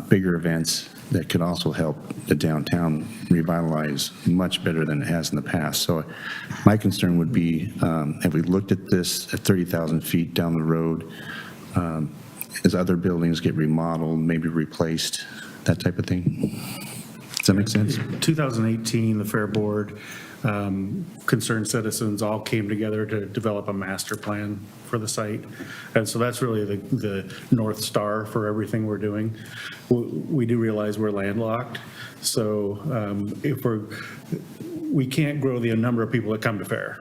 bigger events that could also help the downtown revitalize much better than it has in the past. So my concern would be, have we looked at this at 30,000 feet down the road, as other buildings get remodeled, maybe replaced, that type of thing? Does that make sense? 2018, the Fair Board, concerned citizens all came together to develop a master plan for the site. And so that's really the North Star for everything we're doing. We do realize we're landlocked. So we can't grow the number of people that come to Fair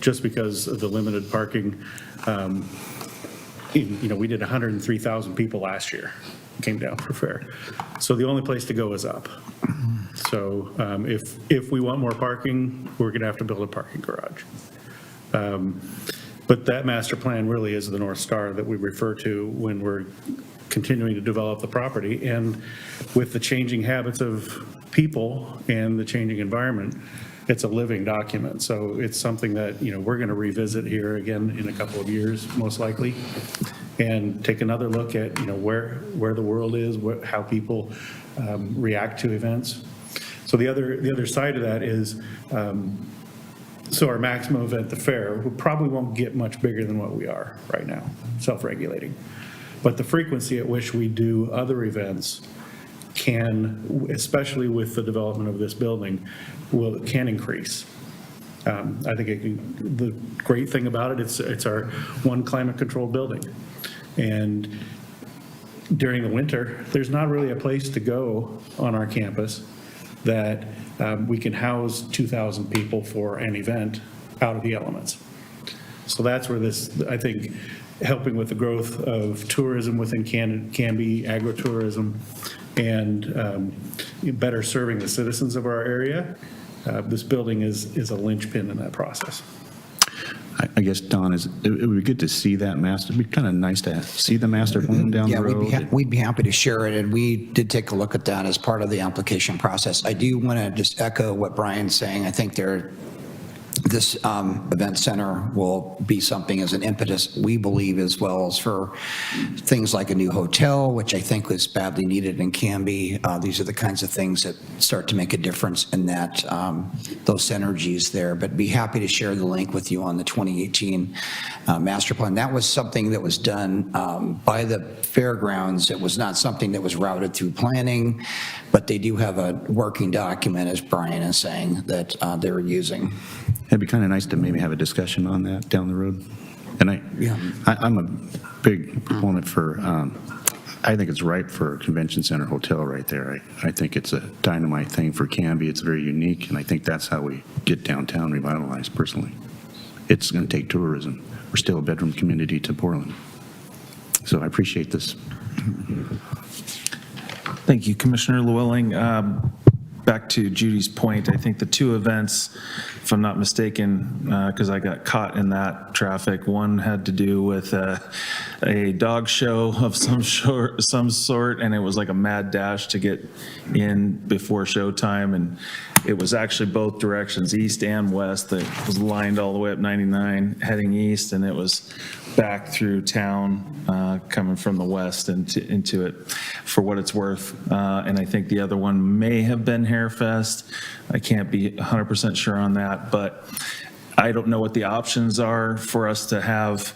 just because of the limited parking. We did 103,000 people last year came down for Fair. So the only place to go is up. So if we want more parking, we're going to have to build a parking garage. But that master plan really is the North Star that we refer to when we're continuing to develop the property. And with the changing habits of people and the changing environment, it's a living document. So it's something that, we're going to revisit here again in a couple of years, most likely, and take another look at, where the world is, how people react to events. So the other side of that is, so our maximum event, the fair, we probably won't get much bigger than what we are right now, self-regulating. But the frequency at which we do other events can, especially with the development of this building, can increase. I think the great thing about it, it's our one climate-controlled building. And during the winter, there's not really a place to go on our campus that we can house 2,000 people for an event out of the elements. So that's where this, I think, helping with the growth of tourism within Canby, agritourism, and better serving the citizens of our area, this building is a linchpin in that process. I guess, Don, it would be good to see that master. It'd be kind of nice to see the master plan down the road. Yeah, we'd be happy to share it, and we did take a look at that as part of the application process. I do want to just echo what Brian's saying. I think this event center will be something as an impetus, we believe, as well as for things like a new hotel, which I think is badly needed in Canby. These are the kinds of things that start to make a difference in that, those synergies there. But be happy to share the link with you on the 2018 master plan. That was something that was done by the fairgrounds. It was not something that was routed through planning, but they do have a working document, as Brian is saying, that they were using. It'd be kind of nice to maybe have a discussion on that down the road. And I'm a big proponent for, I think it's ripe for a convention center hotel right there. I think it's a dynamite thing for Canby. It's very unique, and I think that's how we get downtown revitalized, personally. it's going to take tourism. We're still a bedroom community to Portland. So I appreciate this. Thank you, Commissioner Llewellyn. Back to Judy's point, I think the two events, if I'm not mistaken, because I got caught in that traffic, one had to do with a dog show of some sort, and it was like a mad dash to get in before showtime, and it was actually both directions, east and west, that was lined all the way up 99 heading east, and it was back through town coming from the west into it, for what it's worth. And I think the other one may have been Hairfest. I can't be 100% sure on that, but I don't know what the options are for us to have,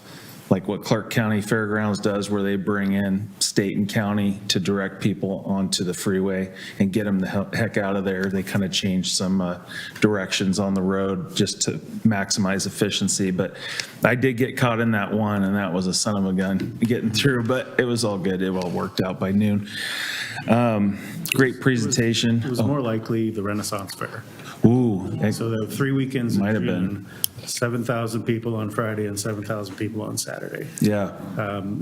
like what Clark County Fairgrounds does, where they bring in state and county to direct people onto the freeway and get them the heck out of there. They kind of change some directions on the road just to maximize efficiency. But I did get caught in that one, and that was a son of a gun getting through, but it was all good. It all worked out by noon. Great presentation. It was more likely the Renaissance Fair. Ooh. So the 3 weekends in Might have June, 7,000 people on Friday and 7,000 people on Saturday. Yeah.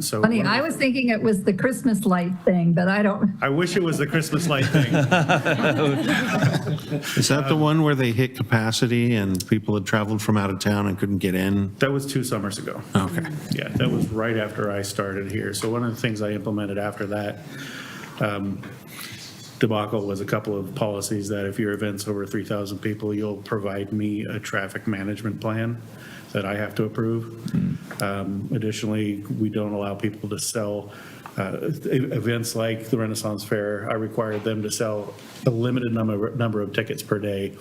So Funny, I was thinking it was the Christmas light thing, but I don't, I wish it was the Christmas light thing. Is that the one where they hit capacity and people had traveled from out of town and couldn't get in? That was 2 summers ago. Okay. Yeah, that was right after I started here. So one of the things I implemented after that debacle was a couple of policies that if your event's over 3,000 people, you'll provide me a traffic management plan that I have to approve. Additionally, we don't allow people to sell events like the Renaissance Fair. I required them to sell a limited number of tickets per day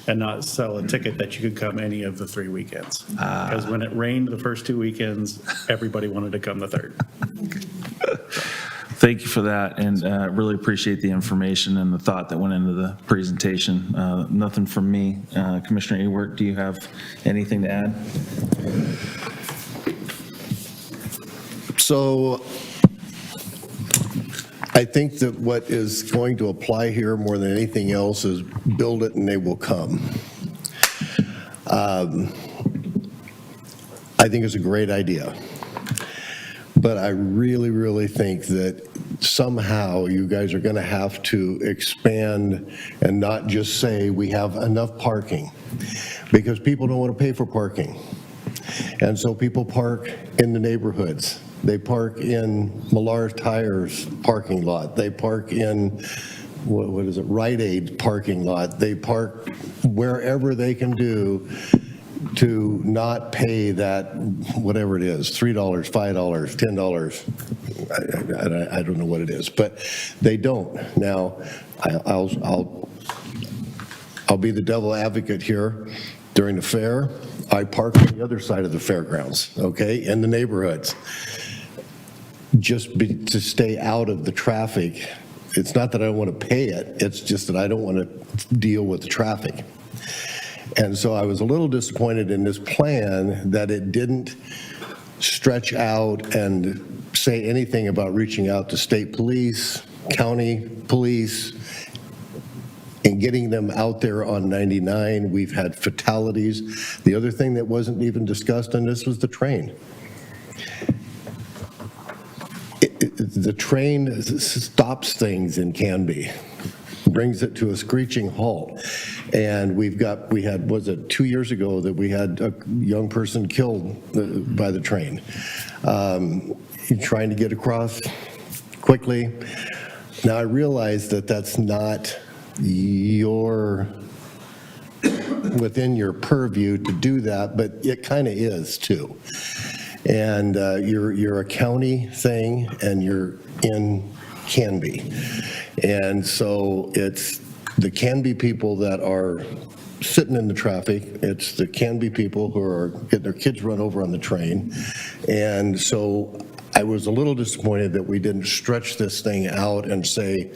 and not sell a ticket that you could come any of the 3 weekends. Because when it rained the first 2 weekends, everybody wanted to come the third. Thank you for that, and really appreciate the information and the thought that went into the presentation. Nothing from me. Commissioner Ewert, do you have anything to add? So I think that what is going to apply here more than anything else is build it and they will come. I think it's a great idea. But I really, really think that somehow you guys are going to have to expand and not just say we have enough parking, because people don't want to pay for parking. And so people park in the neighborhoods. They park in Millar Tires parking lot. They park in, what is it, Rite Aid parking lot. They park wherever they can do to not pay that, whatever it is, $3, $5, $10. I don't know what it is, but they don't. Now, I'll be the devil advocate here. During the fair, I park on the other side of the fairgrounds, okay, in the neighborhoods, to stay out of the traffic. It's not that I don't want to pay it, it's just that I don't want to deal with the traffic. And so I was a little disappointed in this plan that it didn't stretch out and say anything about reaching out to state police, county police, and getting them out there on 99. We've had fatalities. The other thing that wasn't even discussed on this was the train. The train stops things in Canby, brings it to a screeching halt. And we had, was it 2 years ago that we had a young person killed by the train, trying to get across quickly. Now I realize that that's not within your purview to do that, but it kind of is too. And you're a county thing, and you're in Canby. And so it's the Canby people that are sitting in the traffic. It's the Canby people who are getting their kids run over on the train. And so I was a little disappointed that we didn't stretch this thing out and say,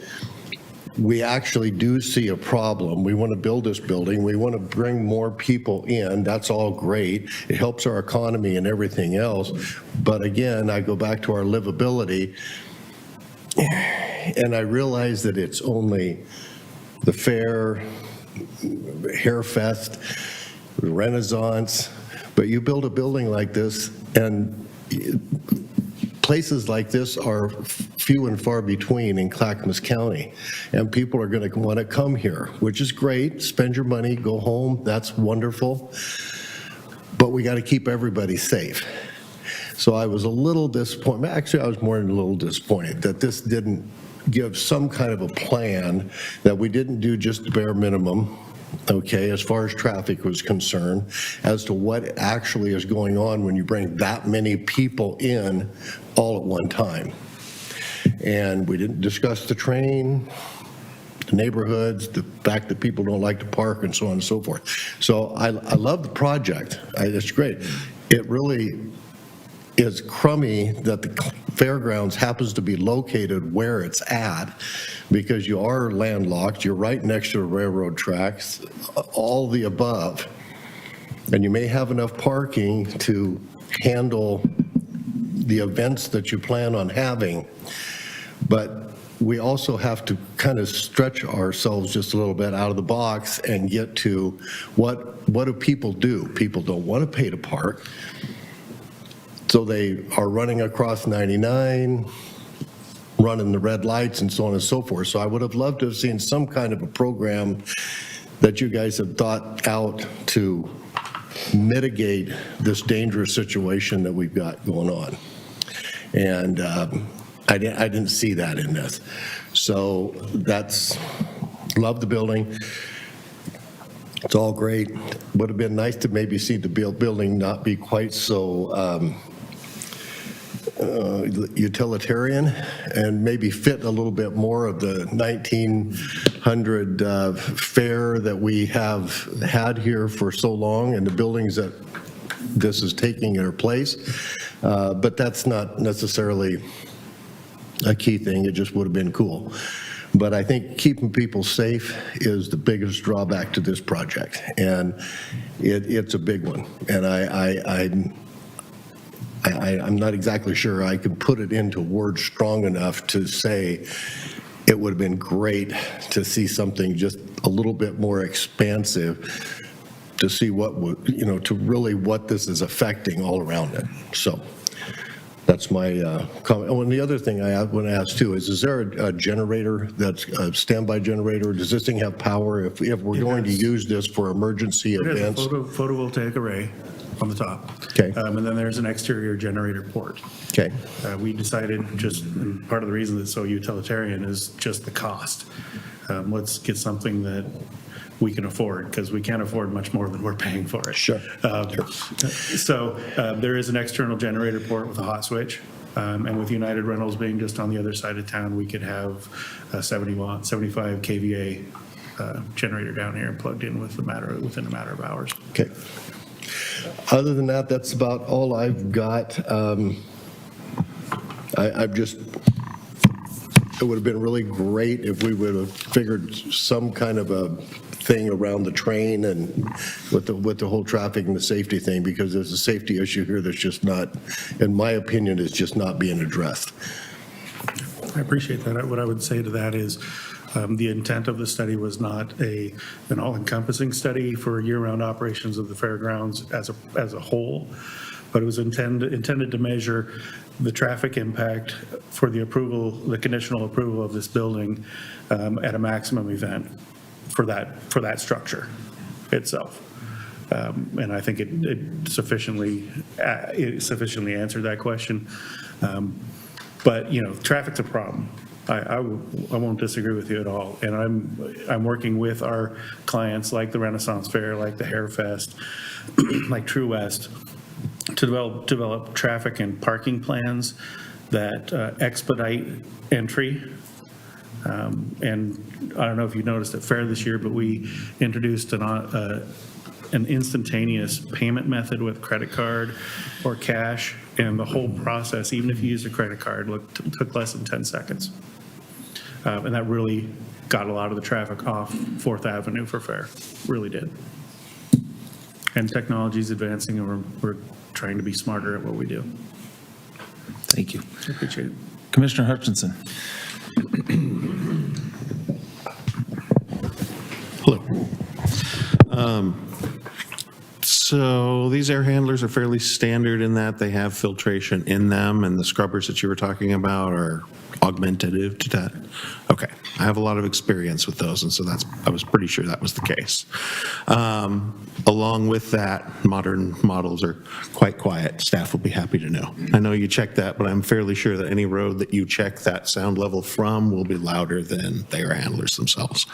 we actually do see a problem. We want to build this building. We want to bring more people in. That's all great. It helps our economy and everything else. But again, I go back to our livability. And I realize that it's only the fair, Hairfest, Renaissance, But you build a building like this, and places like this are few and far between in Clackamas County, and people are going to want to come here, which is great. Spend your money, go home, that's wonderful. But we got to keep everybody safe. So I was a little disappointed, actually I was more than a little disappointed that this didn't give some kind of a plan, that we didn't do just the bare minimum, okay, as far as traffic was concerned, as to what actually is going on when you bring that many people in all at one time. And we didn't discuss the train, the neighborhoods, the fact that people don't like to park, and so on and so forth. So I love the project. It's great. It really is crummy that the fairgrounds happens to be located where it's at, because you are landlocked, you're right next to the railroad tracks, all the above. And you may have enough parking to handle the events that you plan on having, but we also have to kind of stretch ourselves just a little bit out of the box and get to what do people do? People don't want to pay to park, so they are running across 99, running the red lights and so on and so forth. So I would have loved to have seen some kind of a program that you guys have thought out to mitigate this dangerous situation that we've got going on. And I didn't see that in this. So love the building. It's all great. Would have been nice to maybe see the building not be quite so utilitarian, and maybe fit a little bit more of the 1900 fare that we have had here for so long, and the buildings that this is taking their place. But that's not necessarily a key thing. It just would have been cool. But I think keeping people safe is the biggest drawback to this project, and it's a big one. And I'm not exactly sure I could put it into words strong enough to say it would have been great to see something just a little bit more expansive, to see what would, to really what this is affecting all around it. So that's my comment. Oh, and the other thing I want to ask too is there a generator, that's a standby generator? Does this thing have power if we're going to use this for emergency events? It has a photovoltaic array on the top. Okay. And then there's an exterior generator port. Okay. We decided, and part of the reason that it's so utilitarian is just the cost. Let's get something that we can afford, because we can't afford much more than we're paying for it. Sure. So there is an external generator port with a hot switch. And with United Rentals being just on the other side of town, we could have a 75 kVA generator down here plugged in within a matter of hours. Okay. Other than that, that's about all I've got. I've just, it would have been really great if we would have figured some kind of a thing around the train and with the whole traffic and the safety thing, because there's a safety issue here that's just not, in my opinion, is just not being addressed. I appreciate that. What I would say to that is the intent of the study was not an all-encompassing study for year-round operations of the fairgrounds as a whole, but it was intended to measure the traffic impact for the conditional approval of this building at a maximum event for that structure itself. And I think it sufficiently answered that question. But, traffic's a problem. I won't disagree with you at all. And I'm working with our clients like the Renaissance Fair, like the Hair Fest, like True West, to develop traffic and parking plans that expedite entry. And I don't know if you noticed at Fair this year, but we introduced an instantaneous payment method with credit card or cash, and the whole process, even if you use a credit card, took less than 10 seconds. And that really got a lot of the traffic off 4th Avenue for Fair, really did. And technology is advancing, and we're trying to be smarter at what we do. Thank you. I appreciate it. Commissioner Hutchinson. Hello. So So these air handlers are fairly standard in that they have filtration in them, and the scrubbers that you were talking about are augmentative to that? Okay, I have a lot of experience with those, and so I was pretty sure that was the case. Along with that, modern models are quite quiet. Staff will be happy to know. I know you checked that, but I'm fairly sure that any road that you check that sound level from will be louder than the air handlers themselves.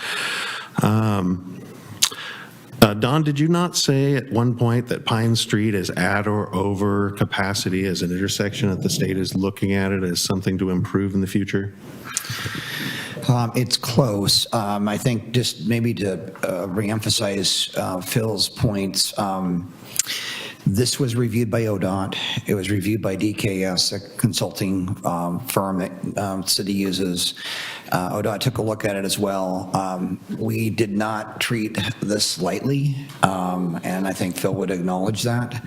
Don, did you not say at one point that Pine Street is at or over capacity as an intersection, that the state is looking at it as something to improve in the future? It's close. I think just maybe to reemphasize Phil's points, this was reviewed by ODOT. It was reviewed by DKS, a consulting firm that city uses. ODOT took a look at it as well. We did not treat this lightly, and I think Phil would acknowledge that.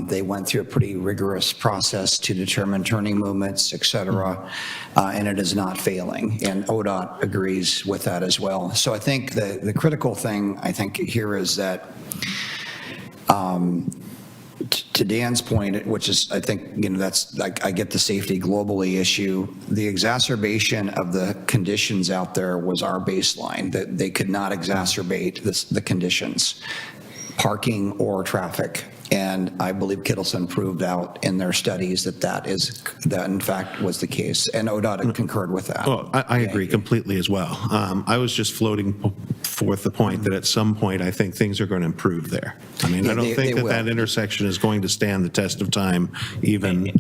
They went through a pretty rigorous process to determine turning movements, et cetera, and it is not failing. And ODOT agrees with that as well. So I think the critical thing, I think, here is that to Dan's point, which is, I think, that's, like, I get the safety globally issue. The exacerbation of the conditions out there was our baseline, that they could not exacerbate the conditions, parking or traffic. And I believe Kittleson proved out in their studies that in fact was the case. And ODOT concurred with that. Well, I agree completely as well. I was just floating forth the point that at some point, I think things are going to improve there. I mean, Yeah, I don't think that intersection is going to stand the test of time, even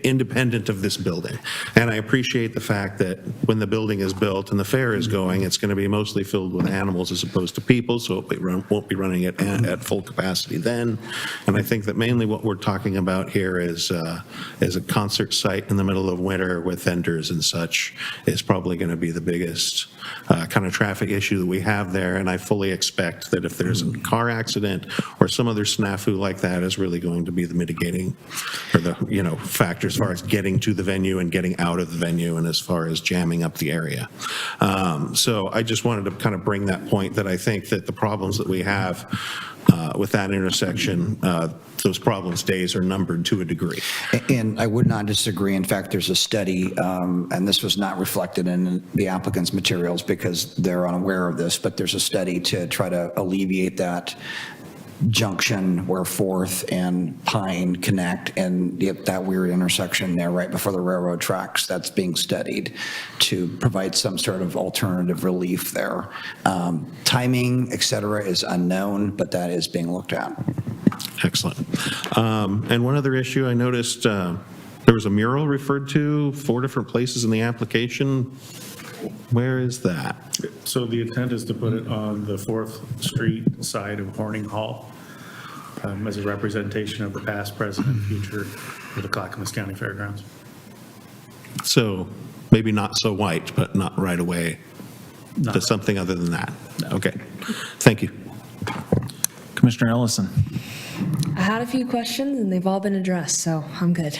independent of this building. And I appreciate the fact that when the building is built and the fair is going, it's going to be mostly filled with animals as opposed to people, so it won't be running at full capacity then. And I think that mainly what we're talking about here is a concert site in the middle of winter with vendors and such is probably going to be the biggest kind of traffic issue that we have there. And I fully expect that if there's a car accident or some other snafu like that is really going to be the mitigating or the, factor as far as getting to the venue and getting out of the venue and as far as jamming up the area. So I just wanted to kind of bring that point that I think that the problems that we have with that intersection, those problems days are numbered to a degree. And I would not disagree. In fact, there's a study, and this was not reflected in the applicant's materials because they're unaware of this, but there's a study to try to alleviate that junction where 4th and Pine connect and that weird intersection there right before the railroad tracks. That's being studied to provide some sort of alternative relief there. Timing, et cetera, is unknown, but that is being looked at. Excellent. And one other issue, I noticed there was a mural referred to 4 different places in the application. Where is that? So the intent is to put it on the 4th Street side of Horning Hall as a representation of the past, present, and future of the Clackamas County Fairgrounds. So maybe not so white, but not right away. To something other than that. Okay. Thank you. Commissioner Ellison. I had a few questions and they've all been addressed, so I'm good.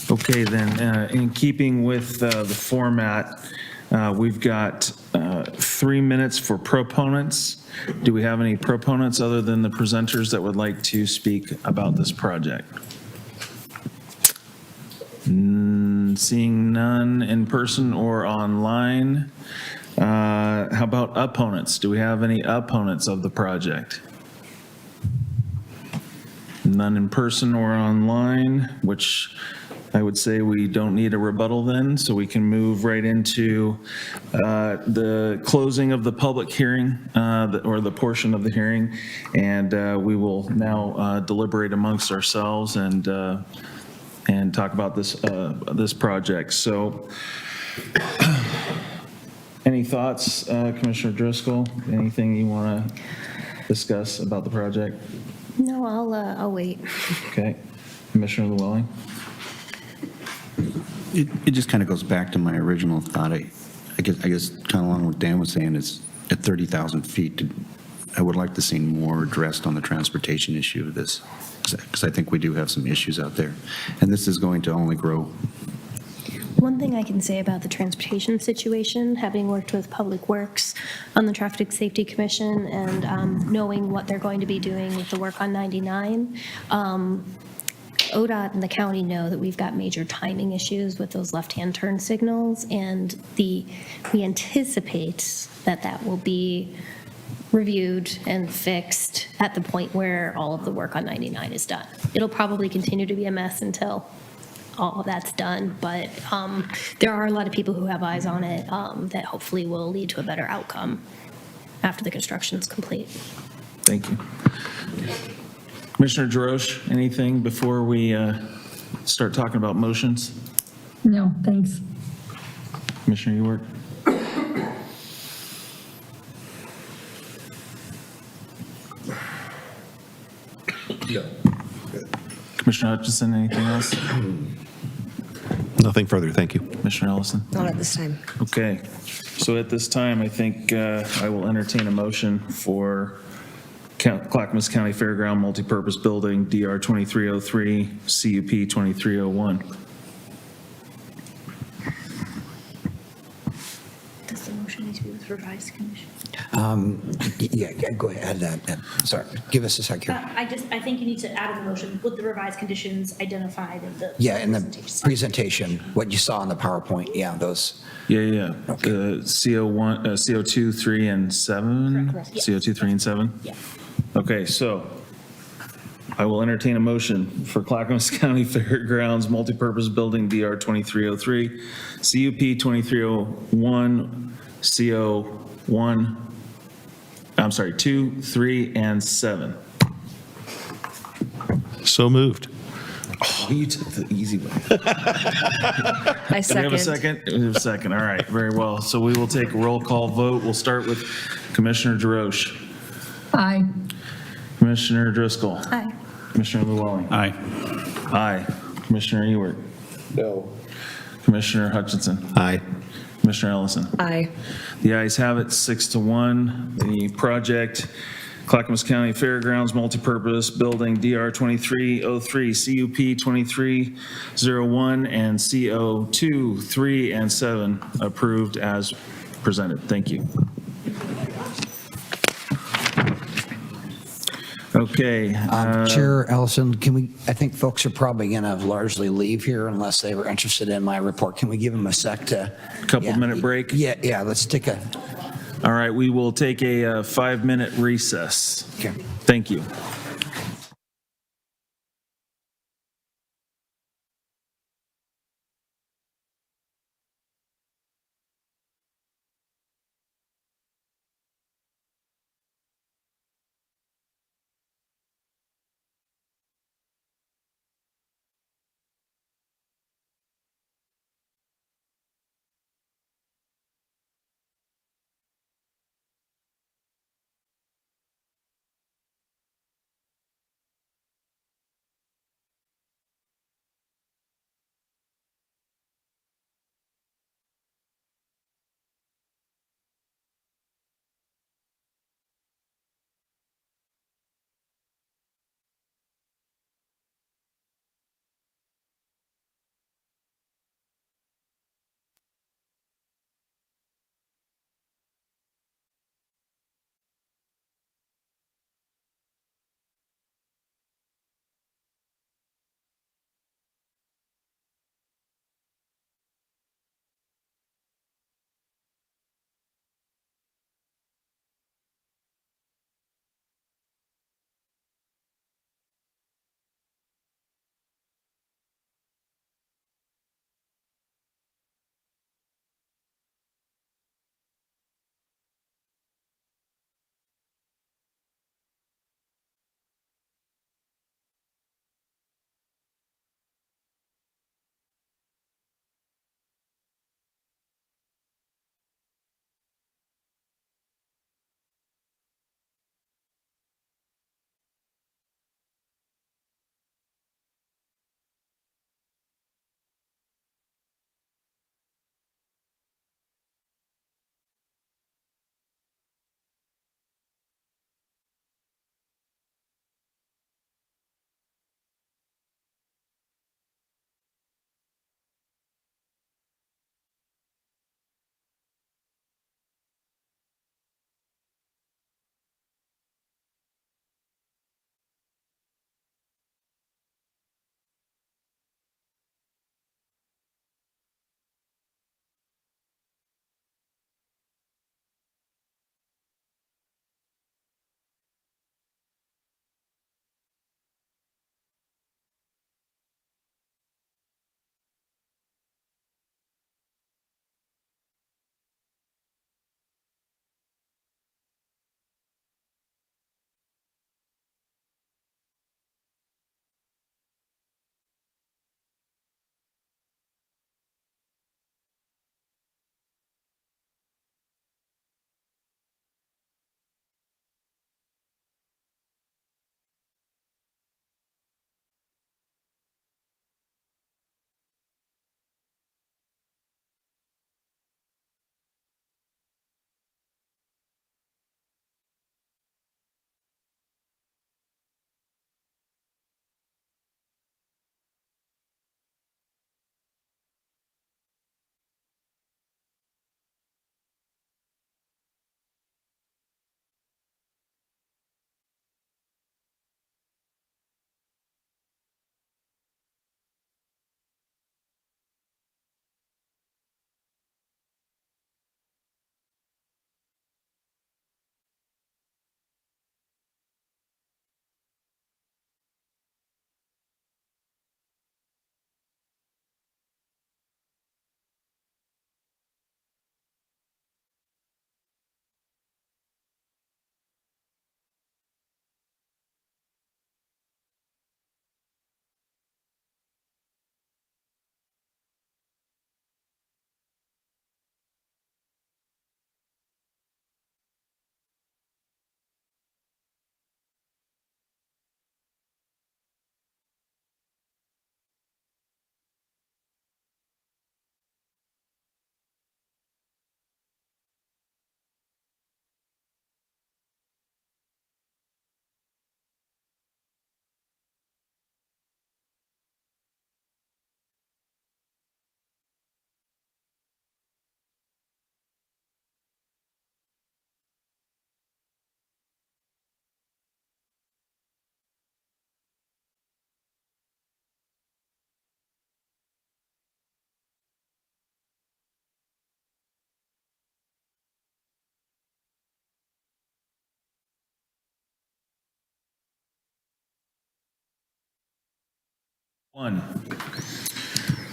Okay, then, in keeping with the format, we've got 3 minutes for proponents. Do we have any proponents other than the presenters that would like to speak about this project? Seeing none in person or online. How about opponents? Do we have any opponents of the project? None in person or online, which I would say we don't need a rebuttal then, so we can move right into the closing of the public hearing, or the portion of the hearing, and we will now deliberate amongst ourselves and talk about this project. So, any thoughts, Commissioner Driscoll? Anything you want to discuss about the project? No, I'll wait. Okay, Commissioner Llewellyn. It just kind of goes back to my original thought. I guess kind of along what Dan was saying is at 30,000 feet, I would like to see more addressed on the transportation issue of this, because I think we do have some issues out there. And this is going to only grow. One thing I can say about the transportation situation, having worked with Public Works on the Traffic Safety Commission and knowing what they're going to be doing with the work on 99, ODOT and the county know that we've got major timing issues with those left-hand turn signals, and we anticipate that that will be reviewed and fixed at the point where all of the work on 99 is done. It'll probably continue to be a mess until all of that's done, but there are a lot of people who have eyes on it that hopefully will lead to a better outcome after the construction's complete. Thank you. Commissioner Jarosh, anything before we start talking about motions? No, thanks. Commissioner Ewart? Commissioner Hutchinson, anything else? Nothing further, thank you. Commissioner Ellison? Not at this time. Okay, so at this time, I think I will entertain a motion for Clackamas County Fairground Multipurpose Building, DR 2303, CUP 2301. Does the motion need to be with revised conditions? Yeah, go ahead. Sorry, give us a sec here. I think you need to add in the motion with the revised conditions identified in the. Yeah, in the presentation, what you saw in the PowerPoint, yeah, those. Yeah. CO1, CO2, 3, and 7? Correct. Yes. CO2, 3, and 7? Yeah. Okay, so I will entertain a motion for Clackamas County Fairgrounds Multipurpose Building, DR 2303, CUP 2301, CO1, I'm sorry, 2, 3, and 7. So moved. Oh, you took the easy way. I Do we have a second. second? We have a second. All right, very well. So we will take a roll call vote. We'll start with Commissioner Jarosh. Aye. Commissioner Driscoll. Aye. Commissioner Llewellyn. Aye. Aye. Commissioner Ewart. No. Commissioner Hutchinson. Aye. Commissioner Ellison. Aye. The ayes have it, 6-1. The project, Clackamas County Fairgrounds Multipurpose Building, DR 2303, CUP 2301, and CO 2, 3, and 7 approved as presented. Thank you. Okay. Chair Ellison, I think folks are probably going to largely leave here unless they were interested in my report. Can we give them a sec to? Couple-minute break? Yeah, let's take a. All right, we will take a 5-minute recess. Okay. Thank you.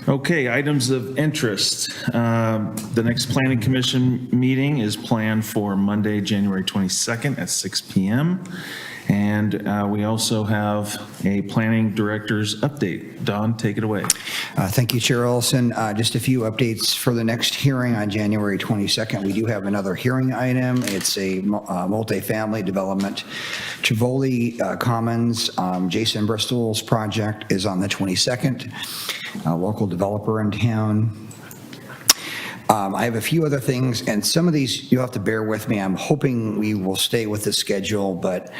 Okay, items of interest. The next Planning Commission meeting is planned for Monday, January 22nd at 6 PM. And we also have a Planning Director's update. Don, take it away. Thank you, Chair Olson. Just a few updates for the next hearing on January 22nd. We do have another hearing item. It's a multifamily development. Tivoli Commons, Jason Bristol's project is on the 22nd. A local developer in town. I have a few other things, and some of these you'll have to bear with me. I'm hoping we will stay with the schedule, but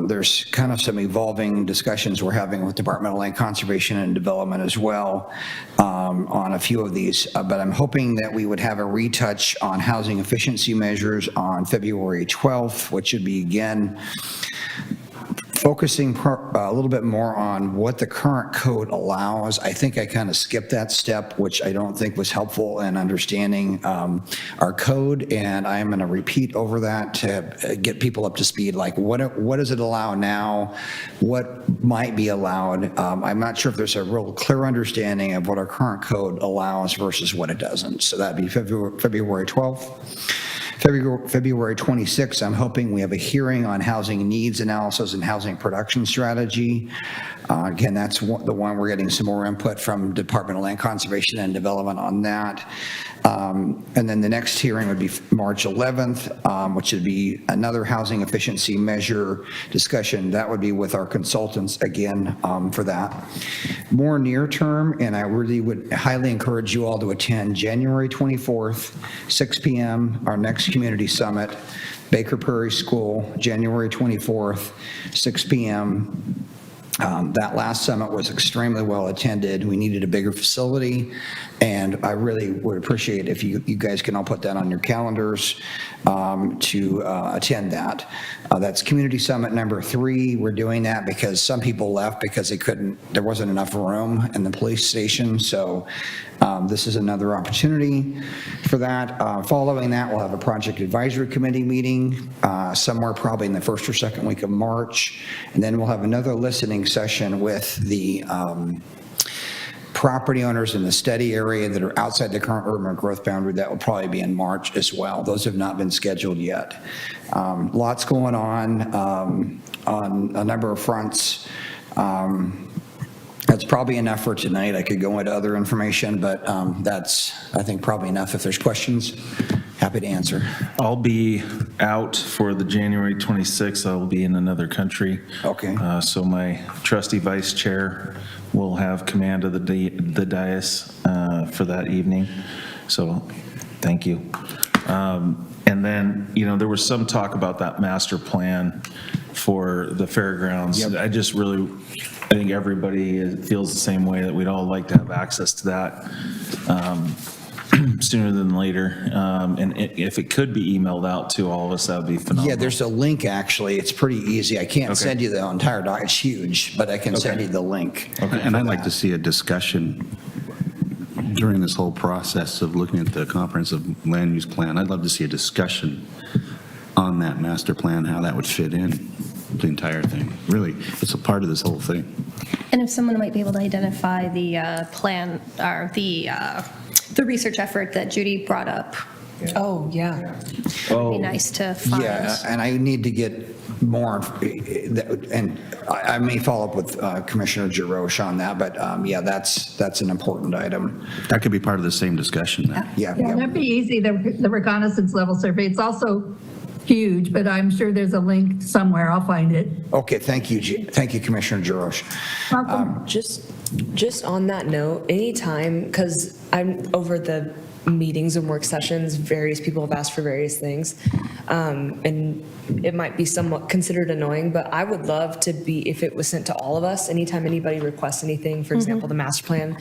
there's kind of some evolving discussions we're having with Department of Land Conservation and Development as well on a few of these. But I'm hoping that we would have a retouch on housing efficiency measures on February 12th, which would be, again, focusing a little bit more on what the current code allows. I think I kind of skipped that step, which I don't think was helpful in understanding our code, and I'm going to repeat over that to get people up to speed, like what does it allow now, what might be allowed. I'm not sure if there's a real clear understanding of what our current code allows versus what it doesn't. So that'd be February 12th. February 26th, I'm hoping we have a hearing on housing needs analysis and housing production strategy. Again, that's the one we're getting some more input from Department of Land Conservation and Development on that. And then the next hearing would be March 11th, which would be another housing efficiency measure discussion. That would be with our consultants again for that. More near term, and I really would highly encourage you all to attend January 24th, 6 p.m., our next community summit, Baker Prairie School, January 24th, 6 p.m. That last summit was extremely well attended. We needed a bigger facility, and I really would appreciate if you guys can all put that on your calendars to attend that. That's Community Summit number 3. We're doing that because some people left because there wasn't enough room in the police station. So this is another opportunity for that. Following that, we'll have a project advisory committee meeting somewhere probably in the first or second week of March. And then we'll have another listening session with the property owners in the study area that are outside the current urban growth boundary. That will probably be in March as well. Those have not been scheduled yet. Lots going on a number of fronts. That's probably enough for tonight. I could go into other information, but that's, I think, probably enough. If there's questions, happy to answer. I'll be out for the January 26th. I will be in another country. Okay. So my trusty vice chair will have command of the dais for that evening. So thank you. And then, there was some talk about that master plan for the fairgrounds. Yep. I think everybody feels the same way, that we'd all like to have access to that sooner than later. And if it could be emailed out to all of us, that would be phenomenal. Yeah, there's a link, actually. It's pretty easy. I can't send you the entire doc. It's huge, but I can send you the link. Okay. And I'd like to see a discussion during this whole process of looking at the comprehensive land use plan. I'd love to see a discussion on that master plan, how that would fit in the entire thing. Really, it's a part of this whole thing. And if someone might be able to identify the plan or the research effort that Judy brought up. Oh, yeah. It'd be nice to find. Yeah, and I need to get more, and I may follow up with Commissioner Giroux on that, but yeah, that's an important item. That could be part of the same discussion then. Yeah. That'd be easy, the reconnaissance level survey. It's also huge, but I'm sure there's a link somewhere. I'll find it. Okay, thank you, Commissioner Giroux. Welcome. Just on that note, anytime, because I'm over the meetings and work sessions, various people have asked for various things, and it might be somewhat considered annoying, but I would love to be, if it was sent to all of us, anytime anybody requests anything, for example, the master plan,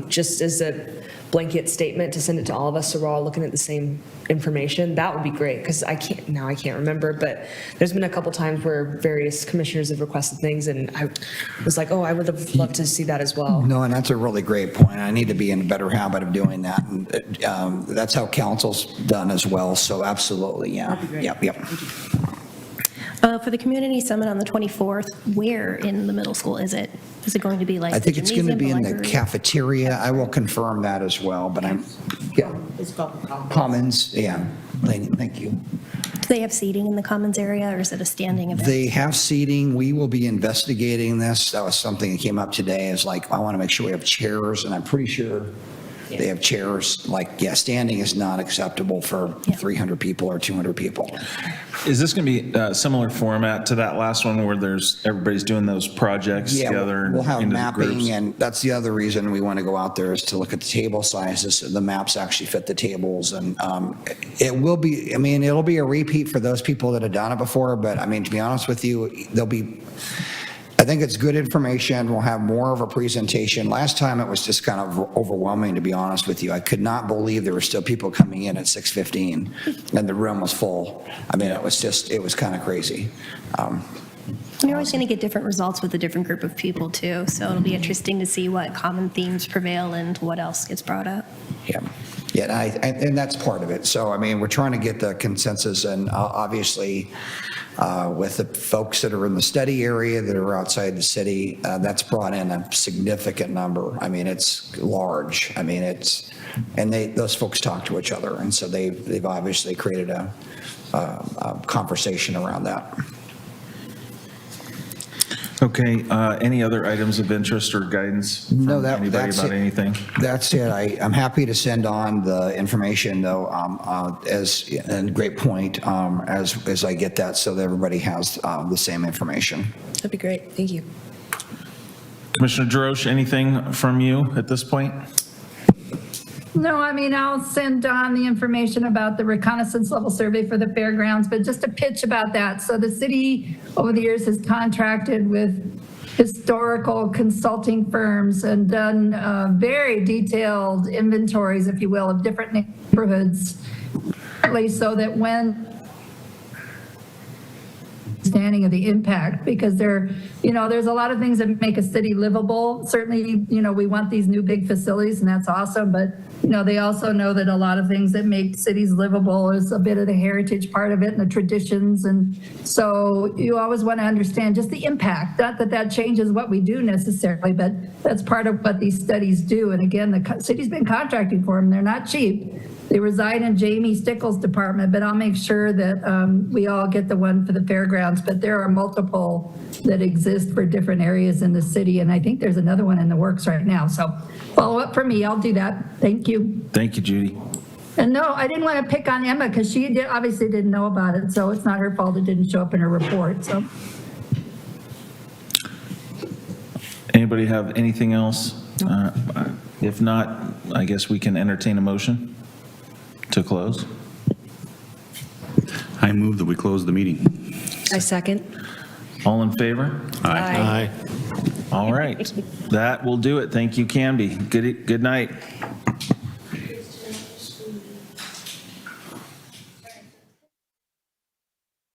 just as a blanket statement to send it to all of us so we're all looking at the same information, that would be great, because I can't remember, but there's been a couple times where various commissioners have requested things, and I was like, oh, I would have loved to see that as well. No, and that's a really great point. I need to be in a better habit of doing that, and that's how council's done as well, so absolutely, yeah. Yep. For the community summit on the 24th, where in the middle school is it? Is it going to be like? I think it's going to be in the library? cafeteria. I will confirm that as well, but I'm, yeah. It's called Commons, yeah. Thank you. Do they have seating in the commons area, or is it a standing event? They have seating. We will be investigating this. That was something that came up today, is like, I want to make sure we have chairs, and I'm pretty sure they have chairs. Like, yeah, standing is not acceptable for 300 people or 200 people. Is this going to be a similar format to that last one where everybody's doing those projects Yeah, together? we'll have into the mapping, groups? and that's the other reason we want to go out there, is to look at the table sizes. The maps actually fit the tables, and it will be, I mean, it'll be a repeat for those people that have done it before, but I mean, to be honest with you, I think it's good information. We'll have more of a presentation. Last time it was just kind of overwhelming, to be honest with you. I could not believe there were still people coming in at 6:15 and the room was full. I mean, it was kind of crazy. And you're always going to get different results with a different group of people too, so it'll be interesting to see what common themes prevail and what else gets brought up. Yeah. Yeah, and that's part of it. So, I mean, we're trying to get the consensus, and obviously, with the folks that are in the study area that are outside the city, that's brought in a significant number. I mean, it's large. I mean, those folks talk to each other, and so they've obviously created a conversation around that. Okay, any other items of interest or guidance No, from anybody that's about it. anything? That's it. I'm happy to send on the information, though, and great point, as I get that, so that everybody has the same information. That'd be great. Thank you. Commissioner Deroche, anything from you at this point? No, I mean, I'll send Don the information about the reconnaissance level survey for the fairgrounds, but just a pitch about that. So the city over the years has contracted with historical consulting firms and done very detailed inventories, if you will, of different neighborhoods, so that when understanding of the impact, because there's a lot of things that make a city livable. Certainly, we want these new big facilities, and that's awesome, but they also know that a lot of things that make cities livable is a bit of the heritage part of it and the traditions. And so you always want to understand just the impact, not that changes what we do necessarily, but that's part of what these studies do. And again, the city's been contracting for them. They're not cheap. They reside in Jamie Stickles' department, but I'll make sure that we all get the one for the fairgrounds. But there are multiple that exist for different areas in the city, and I think there's another one in the works right now. So follow up for me. I'll do that. Thank you. Thank you, Judy. And no, I didn't want to pick on Emma because she obviously didn't know about it, so it's not her fault it didn't show up in her report. So. Anybody have anything else? If not, I guess we can entertain a motion to close. I move that we close the meeting. I second. All in favor? Aye. All right. That will do it. Thank you, Canby. Good night.